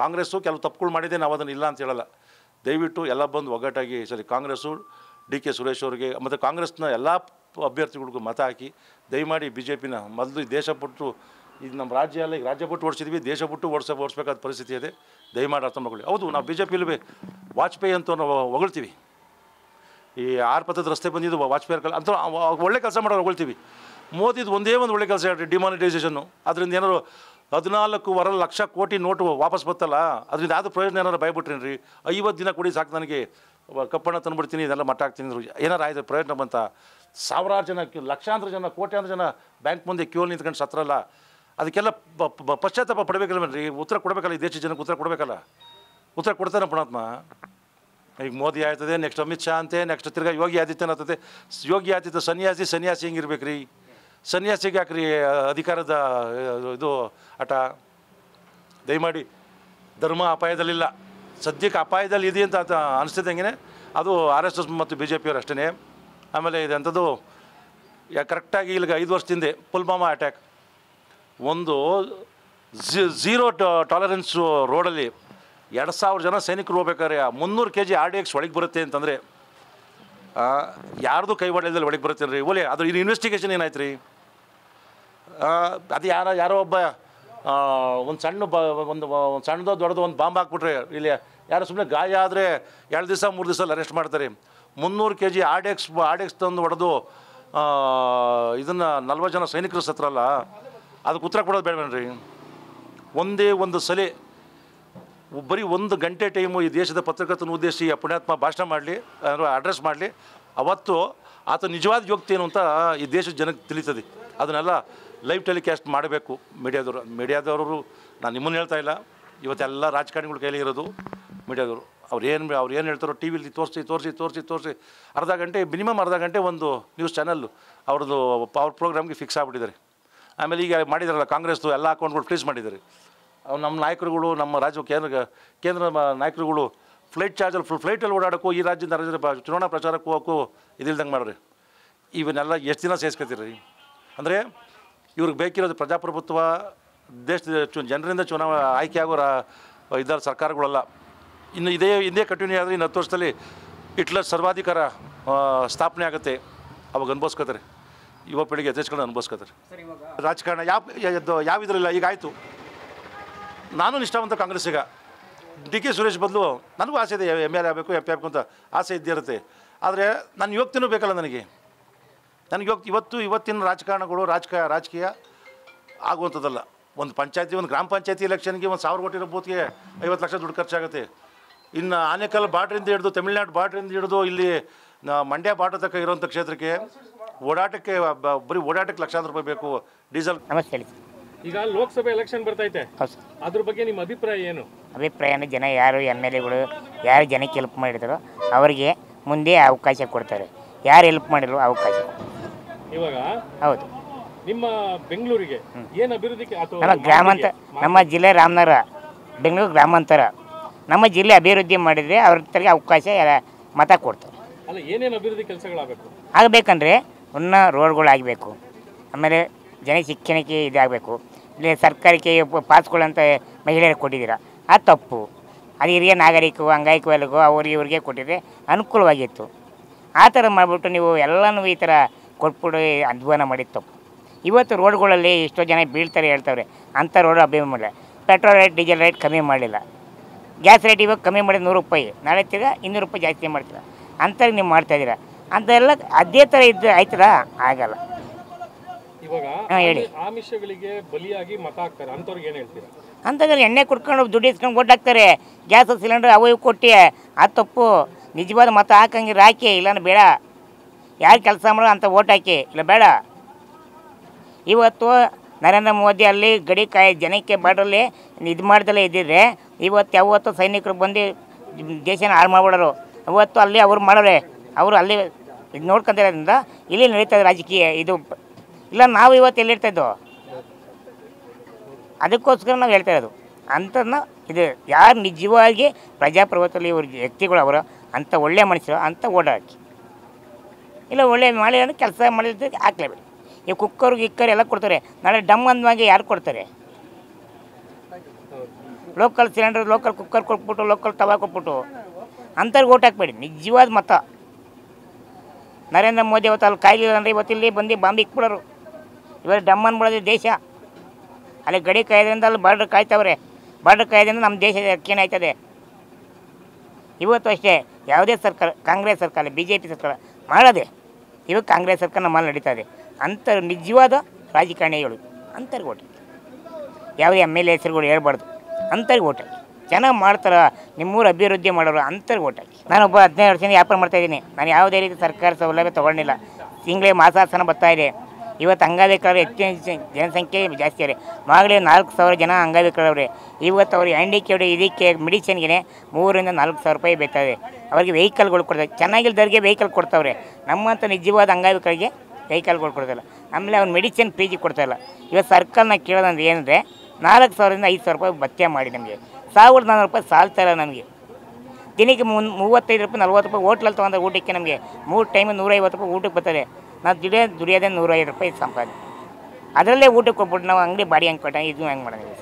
ಕಾಂಗ್ರೆಸ್ಸು ಕೆಲವು ತಪ್ಪುಗಳು ಮಾಡಿದೆ, ನಾವು ಅದನ್ನು ಇಲ್ಲ ಅಂತ ಹೇಳಲ್ಲ. ದಯವಿಟ್ಟು ಎಲ್ಲ ಬಂದು ಒಗ್ಗಟ್ಟಾಗಿ ಸರಿ ಕಾಂಗ್ರೆಸ್ಸು DK ಸುರೇಶ್ ಅವ್ರಿಗೆ ಮತ್ತು ಕಾಂಗ್ರೆಸ್ನ ಎಲ್ಲ ಅಭ್ಯರ್ಥಿಗಳಿಗೂ ಮತ ಹಾಕಿ ದಯಮಾಡಿ BJPನ ಮೊದಲು ದೇಶ ಬಿಟ್ಟು, ಇದು ನಮ್ಮ ರಾಜ್ಯ ಅಲ್ಲ, ಈಗ ರಾಜ್ಯ ಬಿಟ್ಟು ಓಡಿಸಿದ್ವಿ, ದೇಶ ಬಿಟ್ಟು ಓಡಿಸ್ಬೇಕಾದ ಪರಿಸ್ಥಿತಿ ಇದೆ. ದಯಮಾಡಿ ಅರ್ಥ ಮಾಡ್ಕೊಳ್ಳಿ. ಹೌದು, ನಾವು BJPಯಲ್ಲಿ ವಾಜಪೇಯಿ ಅಂತ ನಾವು ಹೊಗಳ್ತೀವಿ. ಈ 6 ಪಥದ ರಸ್ತೆ ಬಂದಿದ್ದು ವಾಜಪೇಯಿ ಅಂತ ಒಳ್ಳೆ ಕೆಲಸ ಮಾಡೋರು ಹೊಗಳ್ತೀವಿ. ಮೋದಿದು ಒಂದೇ ಒಂದು ಒಳ್ಳೆ ಕೆಲಸ ಹೇಳ್ರಿ, ಡಿಮಾನಿಟೈಸೇಷನ್ನು. ಅದರಿಂದ ಏನಾರು 14.5 ಲಕ್ಷ ಕೋಟಿ ನೋಟು ವಾಪಸ್ ಬರ್ತಲ್ಲ, ಅದರಿಂದ ಯಾವುದು ಪ್ರಯೋಜನ ಏನಾರು ಭಯಬಿಟ್ರೇನು ರೀ? 50 ದಿನ ಕೊಡಿ ಸಾಕು, ನನಗೆ ಕಪ್ಪಣ್ಣ ತಂದುಬಿಡ್ತೀನಿ, ಇದೆಲ್ಲ ಮಟ್ಟ ಹಾಕ್ತೀನಿ ಅಂದರು. ಏನಾರು ಆಯ್ತು ಪ್ರಯೋಜನ ಬಂತ? ಸಾವಿರಾರು ಜನ, ಲಕ್ಷಾಂತರ ಜನ, ಕೋಟ್ಯಾಂತರ ಜನ ಬ್ಯಾಂಕ್ ಮುಂದೆ ಕ್ಯೂಲ್ ನಿಂತ್ಕೊಂಡು ಸತ್ರಲ್ಲ. ಅದಕ್ಕೆಲ್ಲ ಪಶ್ಚಾತ್ತಾಪ ಪಡಬೇಕಲ್ವೇನ್ರಿ? ಉತ್ತರ ಕೊಡಬೇಕಲ್ಲ, ಈ ದೇಶದ ಜನಕ್ಕೆ ಉತ್ತರ ಕೊಡಬೇಕಲ್ಲ. ಉತ್ತರ ಕೊಡ್ತಾನೆ ಪುಣಾತ್ಮ. ಈಗ ಮೋದಿ ಆಯ್ತದೆ, ನೆಕ್ಸ್ಟ್ ಅಮಿತ್ ಶಾ ಅಂತೆ, ನೆಕ್ಸ್ಟ್ ತಿರ್ಗಾ ಯೋಗಿ ಆದಿತ್ಯನಾಥ್ ಅಂತೆ. ಯೋಗಿ ಆದಿತ್ಯ ಸನ್ಯಾಸಿ ಹಿಂಗಿರ್ಬೇಕು ರೀ? ಸನ್ಯಾಸಿಗೆ ಯಾಕ್ರಿ ಅಧಿಕಾರದ ಇದು ಆಟ? ದಯಮಾಡಿ ಧರ್ಮ ಅಪಾಯದಲ್ಲಿಲ್ಲ, ಸದ್ಯಕ್ಕೆ ಅಪಾಯದಲ್ಲಿ ಇದೆ ಅಂತ ಅನಿಸ್ತಿದ್ದಂಗೆ ಅದು RSS ಮತ್ತು BJPಯವರು ಅಷ್ಟೇ. ಆಮೇಲೆ ಇದಂಥದ್ದು ಕರೆಕ್ಟಾಗಿ ಇಲ್ಲಿಗೆ 5 ವರ್ಷದಿಂದ ಪುಲ್ವಾಮಾ ಅಟ್ಯಾಕ್, ಒಂದು ಝೀರೋ ಟಾಲರೆನ್ಸು ರೋಡಲ್ಲಿ 2000 ಜನ ಸೈನಿಕರು ಹೋಗ್ಬೇಕಾದ್ರೆ 300 kg RDX ಒಳಗೆ ಬರುತ್ತೆ ಅಂತಂದರೆ ಯಾರ್ದು ಕೈ ಹೊಡೆಯದಲ್ಲಿ ಒಳಗೆ ಬರುತ್ತೆ ರೀ? ಓಲೆ ಅದು ಇದು ಇನ್ವೆಸ್ಟಿಗೇಷನ್ ಏನಾಯ್ತು ರೀ? ಅದು ಯಾರೋ ಒಬ್ಬ ಒಂದು ಸಣ್ಣದೋ ದೊಡ್ಡದೋ ಒಂದು ಬಾಂಬ್ ಹಾಕ್ಬಿಟ್ರೆ ಇಲ್ಲಿ ಯಾರು ಸುಮ್ಮನೆ ಗಾಯ ಆದರೆ 2 ದಿವಸ 3 ದಿವಸ ಅರೆಸ್ಟ್ ಮಾಡ್ತಾರೆ. 300 kg ಆರ್ಡೆಕ್ಸ್ ತಂದು ಹೊಡೆದು ಇದನ್ನು 40 ಜನ ಸೈನಿಕರು ಸತ್ರಲ್ಲ, ಅದಕ್ಕೆ ಉತ್ತರ ಕೊಡೋದು ಬೇಡವೇನ್ರಿ? ಒಂದೇ ಒಂದು ಸಲ ಬರೀ 1 ಗಂಟೆ ಟೈಮು ಈ ದೇಶದ ಪತ್ರಕರ್ತನ ಉದ್ದೇಶಿಸಿ ಆ ಪುಣ್ಯಾತ್ಮ ಭಾಷಣ ಮಾಡಲಿ, ಅಡ್ರೆಸ್ ಮಾಡಲಿ, ಅವತ್ತು ಆತ ನಿಜವಾದ ಯೋಗ್ಯತೆ ಏನು ಅಂತ ಈ ದೇಶದ ಜನಕ್ಕೆ ತಿಳಿತದೆ. ಅದನ್ನೆಲ್ಲ ಲೈವ್ ಟೆಲಿಕಾಸ್ಟ್ ಮಾಡಬೇಕು ಮೀಡಿಯಾದವರು. ನಾನು ನಿಮ್ಮನ್ನು ಹೇಳ್ತಾ ಇಲ್ಲ, ಇವತ್ತೆಲ್ಲ ರಾಜಕಾರಣಿಗಳ ಕೈಲಿ ಇರೋದು ಮೀಡಿಯಾದವರು. ಅವ್ರು ಏನು ಹೇಳ್ತಾರೋ ಟಿ ವಿಲಿ ತೋರಿಸಿ ಅರ್ಧ ಗಂಟೆ, ಮಿನಿಮಮ್ ಅರ್ಧ ಗಂಟೆ ಒಂದು ನ್ಯೂಸ್ ಚಾನಲ್ಲು ಅವ್ರದ್ದು ಪವರ್ ಪ್ರೋಗ್ರಾಮ್ಗೆ ಫಿಕ್ಸ್ ಆಗಿಬಿಟ್ಟಿದ್ದಾರೆ. ಆಮೇಲೆ ಈಗ ಮಾಡಿದಾರಲ್ಲ ಕಾಂಗ್ರೆಸ್ದು ಎಲ್ಲ ಅಕೌಂಟ್ಗಳು ಫ್ರೀಸ್ ಮಾಡಿದ್ದಾರೆ. ಅವ್ರು ನಮ್ಮ ನಾಯಕರುಗಳು, ನಮ್ಮ ಕೇಂದ್ರ ನಾಯಕರುಗಳು ಫ್ಲೈಟಲ್ಲಿ ಓಡಾಡೋಕ್ಕೂ ಈ ರಾಜ್ಯದ ಚುನಾವಣಾ ಪ್ರಚಾರಕ್ಕೆ ಹೋಗೋಕ್ಕೂ ಇದಿಲ್ದಂಗೆ ಮಾಡ್ರಿ. ಇವನ್ನೆಲ್ಲ ಎಷ್ಟು ದಿನ ಸೇರಿಸ್ಕೊತೀರಿ? ಅಂದರೆ ಇವ್ರಿಗೆ ಬೇಕಿರೋದು ಪ್ರಜಾಪ್ರಭುತ್ವ, ದೇಶದ ಜನರಿಂದ ಆಯ್ಕೆ ಆಗೋ ಇದ್ದಾರೆ ಸರ್ಕಾರಗಳಲ್ಲ. ಇನ್ನು ಇದೇ ಕಂಟಿನ್ಯೂ ಆದರೆ ಇನ್ನು 10 ವರ್ಷದಲ್ಲಿ ಹಿಟ್ಲರ್ ಸರ್ವಾಧಿಕಾರ ಸ್ಥಾಪನೆ ಆಗುತ್ತೆ. ಅವಾಗ ಅನುಭವಿಸ್ಕೋತಾರೆ, ಯುವ ಪೀಳಿಗೆ ಯಥೇಚ್ಕೊಂಡು ಅನುಭವಿಸ್ಕೋತಾರೆ. ರಾಜಕಾರಣ ಯಾವ ಇದರಲ್ಲ. ಈಗ ಆಯಿತು, ನಾನು ನಿಷ್ಠಾವಂತ ಕಾಂಗ್ರೆಸ್ಸಿಗ. ಡಿ ಕೆ ಸುರೇಶ್ ಬದಲು ನನಗೂ ಆಸೆ ಇದೆ, MLA ಆಗಬೇಕು, MP ಆಗಬೇಕು ಅಂತ ಆಸೆ ಇದ್ದೇ ಇರುತ್ತೆ. ಆದರೆ ನನ್ನ ಯೋಗ್ಯತೆಯೂ ಬೇಕಲ್ಲ ನನಗೆ ಇವತ್ತಿನ ರಾಜಕಾರಣಗಳು ರಾಜಕೀಯ ಆಗುವಂಥದ್ದಲ್ಲ. ಒಂದು ಗ್ರಾಮ ಪಂಚಾಯತಿ ಎಲೆಕ್ಷನ್ಗೆ 1000 ಕೋಟಿ ಇರೋ ಬೂತ್ಗೆ 50 ಲಕ್ಷ ದುಡ್ಡು ಖರ್ಚಾಗುತ್ತೆ. ಇನ್ನು ಆನೇಕಲ್ ಬಾರ್ಡ್ರಿಂದ ಹಿಡಿದು ತಮಿಳ್ನಾಡು ಬಾರ್ಡ್ರಿಂದ ಹಿಡಿದು ಇಲ್ಲಿ ಮಂಡ್ಯ ಬಾರ್ಡರ್ ತನಕ ಇರೋಂಥ ಕ್ಷೇತ್ರಕ್ಕೆ ಬರೀ ಓಡಾಟಕ್ಕೆ ಲಕ್ಷಾಂತರ ರೂಪಾಯಿ ಬೇಕು ಡೀಸೆಲ್. ನಮಸ್ತೆ. ಈಗ ಲೋಕಸಭೆ ಎಲೆಕ್ಷನ್ ಬರ್ತೈತೆ, ಅದ್ರ ಬಗ್ಗೆ ನಿಮ್ಮ ಅಭಿಪ್ರಾಯ ಏನು? ಅಭಿಪ್ರಾಯನ ಜನ ಯಾರು MLAಗಳು ಯಾರು ಜನಕ್ಕೆ ಹೆಲ್ಪ್ ಮಾಡಿದಾರೋ ಅವರಿಗೆ ಮುಂದೆ ಅವಕಾಶ ಕೊಡ್ತಾರೆ, ಯಾರು ಹೆಲ್ಪ್ ಮಾಡಿದ್ರು ಅವಕಾಶ. ಇವಾಗ ಹೌದು, ನಿಮ್ಮ ಬೆಂಗಳೂರಿಗೆ ಏನು ಅಭಿವೃದ್ಧಿ? ನಮ್ಮ ಗ್ರಾಮಾಂತರ, ನಮ್ಮ ಜಿಲ್ಲೆ ರಾಮನಗರ, ಬೆಂಗಳೂರು ಗ್ರಾಮಾಂತರ, ನಮ್ಮ ಜಿಲ್ಲೆ ಅಭಿವೃದ್ಧಿ ಮಾಡಿದರೆ ಅವ್ರಿಗೆ ಅವಕಾಶ ಮತ ಕೊಡ್ತಾರೆ. ಅಲ್ಲ, ಏನೇನು ಅಭಿವೃದ್ಧಿ ಕೆಲಸಗಳಾಗಬೇಕು? ಆಗಬೇಕಂದ್ರೆ ರೋಡ್ಗಳಾಗಬೇಕು, ಆಮೇಲೆ ಜನ ಶಿಕ್ಷಣಕ್ಕೆ ಇದಾಗಬೇಕು. ಇಲ್ಲಿ ಸರ್ಕಾರಕ್ಕೆ ಪಾಸ್ಗಳಂತ ಮಹಿಳೆಯರಿಗೆ ಕೊಟ್ಟಿದ್ದೀರ, ಅದು ತಪ್ಪು. ಅದು ಹಿರಿಯ ನಾಗರಿಕರು ಅಂಗೈಕವರೆಗೂ ಇವ್ರಿಗೆ ಕೊಟ್ಟಿದ್ರೆ ಅನುಕೂಲವಾಗಿತ್ತು. ಆ ಥರ ಮಾಡಿಬಿಟ್ಟು ನೀವು ಎಲ್ಲನೂ ಈ ಥರ ಕೊಟ್ಬಿಟ್ಟು ಅಧ್ವಾನ ಮಾಡಿದ್ದು ತಪ್ಪು. ಇವತ್ತು ರೋಡ್ಗಳಲ್ಲಿ ಎಷ್ಟೋ ಜನ ಬೀಳ್ತಾರೆ ಹೇಳ್ತವ್ರೆ, ಅಂಥ ರೋಡ್ ಅಭಿವೃದ್ಧಿ ಮಾಡಿಲ್ಲ. ಪೆಟ್ರೋಲ್ ರೇಟ್, ಡೀಸೆಲ್ ರೇಟ್ ಕಮ್ಮಿ ಮಾಡಲಿಲ್ಲ. ಗ್ಯಾಸ್ ರೇಟ್ ಇವಾಗ ಕಮ್ಮಿ ಮಾಡಿದ 100 ರೂಪಾಯಿ, ನಾಳೆ ತಿರ್ಗ 200 ರೂಪಾಯಿ ಜಾಸ್ತಿ ಮಾಡ್ತೀರ. ಅಂಥವ್ರಿಗೆ ನೀವು ಮಾಡ್ತಾಯಿದ್ದೀರ. ಅಂತೆಲ್ಲ ಅದೇ ಥರ ಇದ್ದು ಆಯ್ತದ? ಆಗಲ್ಲ. ಇವಾಗ ಹೇಳಿ, ಆಮಿಷಗಳಿಗೆ ಬಲಿಯಾಗಿ ಮತ ಹಾಕ್ತಾರೆ, ಅಂಥವ್ರಿಗೆ ಏನು ಹೇಳ್ತೀರಾ? ಅಂಥದ್ರಲ್ಲಿ ಎಣ್ಣೆ ಕುಡ್ಕೊಂಡು ದುಡ್ಡು ಇಸ್ಕೊಂಡು ಓಟ್ ಹಾಕ್ತಾರೆ. ಗ್ಯಾಸ್ ಸಿಲಿಂಡರ್ ಅವು ಇವು ಕೊಟ್ಟು ಅದು ತಪ್ಪು. ನಿಜವಾದ ಮತ ಹಾಕಂಗಿರ ಹಾಕಿ, ಇಲ್ಲಾಂದ್ರೆ ಬೇಡ. ಯಾರು ಕೆಲಸ ಮಾಡೋ ಅಂಥ ಓಟ್ ಹಾಕಿ, ಇಲ್ಲ ಬೇಡ. ಇವತ್ತು ನರೇಂದ್ರ ಮೋದಿ ಅಲ್ಲಿ ಗಡಿ ಜನಕ್ಕೆ ಬಾರ್ಡ್ರಲ್ಲಿ ಇದು ಮಾಡ್ದಲ್ಲೇ ಇದ್ದಿದ್ರೆ ಇವತ್ತು ಯಾವತ್ತು ಸೈನಿಕರು ಬಂದು ದೇಶನ ಹಾಳು ಮಾಡ್ಬಿಡೋರು. ಇವತ್ತು ಅಲ್ಲಿ ಅವ್ರು ಮಾಡೋರೆ, ಅವರು ಅಲ್ಲಿ ಇದು ನೋಡ್ಕೊಂತಿರೋದ್ರಿಂದ ಇಲ್ಲಿ ನಡೀತದೆ ರಾಜಕೀಯ ಇದು. ಇಲ್ಲ ನಾವು ಇವತ್ತು ಎಲ್ಲಿರ್ತಾಯಿದ್ದೋ, ಅದಕ್ಕೋಸ್ಕರ ನಾವು ಹೇಳ್ತಾ ಇರೋದು. ಅಂಥದನ್ನ ಇದು ಯಾರು ನಿಜವಾಗಿ ಪ್ರಜಾಪ್ರಭುತ್ವದಲ್ಲಿ ಇವ್ರ ವ್ಯಕ್ತಿಗಳು ಅವರು ಅಂಥ ಒಳ್ಳೆಯ ಮನುಷ್ಯರು ಅಂತ ಓಡಾಕಿ, ಇಲ್ಲ ಒಳ್ಳೆ ಮಾಡಿ ಕೆಲಸ ಮಾಡಿದ್ರೆ ಹಾಕ್ಲೇಬೇಡಿ. ಈ ಕುಕ್ಕರ್ಗೆ ಎಲ್ಲ ಕೊಡ್ತಾರೆ, ನಾಳೆ ಡಮ್ ಅಂದವಾಗಿ ಯಾರು ಕೊಡ್ತಾರೆ? ಲೋಕಲ್ ಸಿಲಿಂಡರ್, ಲೋಕಲ್ ಕುಕ್ಕರ್ ಕೊಟ್ಬಿಟ್ಟು, ಲೋಕಲ್ ತವಾ ಕೊಟ್ಬಿಟ್ಟು ಅಂಥವ್ರಿಗೆ ಓಟ್ ಹಾಕ್ಬೇಡಿ. ನಿಜವಾದ ಮತ ನರೇಂದ್ರ ಮೋದಿ ಅವತ್ತು ಅಲ್ಲಿ ಕಾಯ್ಲಿಲ್ಲ ಅಂದರೆ ಇವತ್ತಿಲ್ಲಿ ಬಂದು ಬಾಂಬ್ ಇಕ್ಬಿಡೋರು. ಇವಾಗ ಡಮ್ ಅನ್ಬಿಡೋದು ದೇಶ. ಅಲ್ಲಿ ಗಡಿ ಕಾಯ್ದ್ರಿಂದ ಅಲ್ಲಿ ಬಾರ್ಡರ್ ಕಾಯ್ತವ್ರೆ. ಬಾರ್ಡರ್ ಕಾಯ್ದ್ರಿಂದ ನಮ್ಮ ದೇಶ ರಕ್ಷಣೆ ಆಯ್ತದೆ. ಇವತ್ತು ಅಷ್ಟೇ ಯಾವುದೇ ಸರ್ಕಾರ, ಕಾಂಗ್ರೆಸ್ ಸರ್ಕಾರ, BJP ಸರ್ಕಾರ ಮಾಡೋದೆ. ಇವಾಗ ಕಾಂಗ್ರೆಸ್ ಸರ್ಕಾರ ನಮ್ಮಲ್ಲಿ ನಡೀತಾ ಇದೆ. ಅಂಥ ನಿಜವಾದ ರಾಜಕಾರಣಿಗಳು ಅಂಥವ್ರಿಗೆ ಓಟ್ ಹಾಕಿ. ಯಾವುದೇ MLA ಹೆಸರುಗಳು ಹೇಳ್ಬಾರ್ದು, ಅಂಥವ್ರಿಗೆ ಓಟ್ ಹಾಕಿ. ಚೆನ್ನಾಗಿ ಮಾಡ್ತಾರೆ, ನಿಮ್ಮೂರು ಅಭಿವೃದ್ಧಿ ಮಾಡೋರು ಅಂಥವ್ರಿಗೆ ಓಟ್ ಹಾಕಿ. ನಾನೊಬ್ಬ 15 ವರ್ಷದಿಂದ ವ್ಯಾಪಾರ ಮಾಡ್ತಾಯಿದ್ದೀನಿ. ನಾನು ಯಾವುದೇ ರೀತಿ ಸರ್ಕಾರ ಸೌಲಭ್ಯ ತೊಗೊಂಡಿಲ್ಲ. ತಿಂಗಳಿಗೆ ಮಾಸಾಸನ ಬರ್ತಾಯಿದೆ. ಇವತ್ತು ಅಂಗವಿಕಲರು ಹೆಚ್ಚಿನ ಜನಸಂಖ್ಯೆ ಜಾಸ್ತಿ ಇದೆ. ಮಾಗಲೇ 4000 ಜನ ಅಂಗವಿಕಲರವ್ರೆ. ಇವತ್ತು ಅವ್ರು ಹ್ಯಾಂಡಿಕ್ಯಾಪ್ಡ್ ಇದಕ್ಕೆ ಮೆಡಿಸಿನ್ಗೆ 3,000 ರಿಂದ 4,000 ರೂಪಾಯಿ ಬೇಕಾದ್ರೆ ಅವ್ರಿಗೆ ವೆಹಿಕಲ್ಗಳು ಕೊಡ್ತಾರೆ. ಚೆನ್ನಾಗಿಲ್ದವ್ರಿಗೆ ವೆಹಿಕಲ್ ಕೊಡ್ತಾವ್ರೆ. ನಮ್ಮಂಥ ನಿಜವಾದ ಅಂಗವಿಕಲರಿಗೆ ವೆಹಿಕಲ್ಗಳು ಕೊಡ್ತಾಯಿಲ್ಲ. ಆಮೇಲೆ ಅವ್ನು ಮೆಡಿಸಿನ್ PG ಕೊಡ್ತಾಯಿಲ್ಲ. ಇವತ್ತು ಸರ್ಕಾರನ ಕೇಳೋದಂದ್ರೆ ಏನಂದರೆ 4,000 ರಿಂದ 5,000 ರೂಪಾಯಿ ಭತ್ಯೆ ಮಾಡಿ ನಮಗೆ 1,400 ರೂಪಾಯಿ ಸಾಲ್ತಾಯಿಲ್ಲ. ನಮಗೆ ದಿನಕ್ಕೆ 35 ರೂಪಾಯಿ 40 ರೂಪಾಯಿ ಹೋಟ್ಲಲ್ಲಿ ತೊಗೊಂಡ್ರೆ ಊಟಕ್ಕೆ ನಮಗೆ 3 ಟೈಮು 150 ರೂಪಾಯಿ ಊಟಕ್ಕೆ ಬರ್ತದೆ. ನಾವು ದುಡಿಯೋದೇ 105 ರೂಪಾಯಿ ಸಂಪಾದನೆ. ಅದರಲ್ಲೇ ಊಟಕ್ಕೆ ಕೊಟ್ಬಿಟ್ಟು ನಾವು ಅಂಗಡಿ ಬಾಡಿ ಹಂಗೆ ಕೊಟ್ಟ ಇದು ಹೆಂಗೆ ಮಾಡೋದು?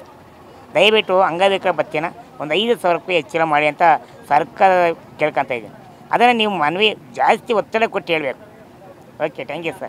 ದಯವಿಟ್ಟು ಅಂಗವಿಕಲ ಭತ್ಯೆನ ಒಂದು 5,000 ರೂಪಾಯಿ ಹೆಚ್ಚಳ ಮಾಡಿ ಅಂತ ಸರ್ಕಾರ ಕೇಳ್ಕೊತಾ ಇದ್ದೀನಿ. ಅದನ್ನು ನೀವು ಮನವಿ ಜಾಸ್ತಿ ಒತ್ತಡ ಕೊಟ್ಟು ಹೇಳಬೇಕು. Okay, thank you sir.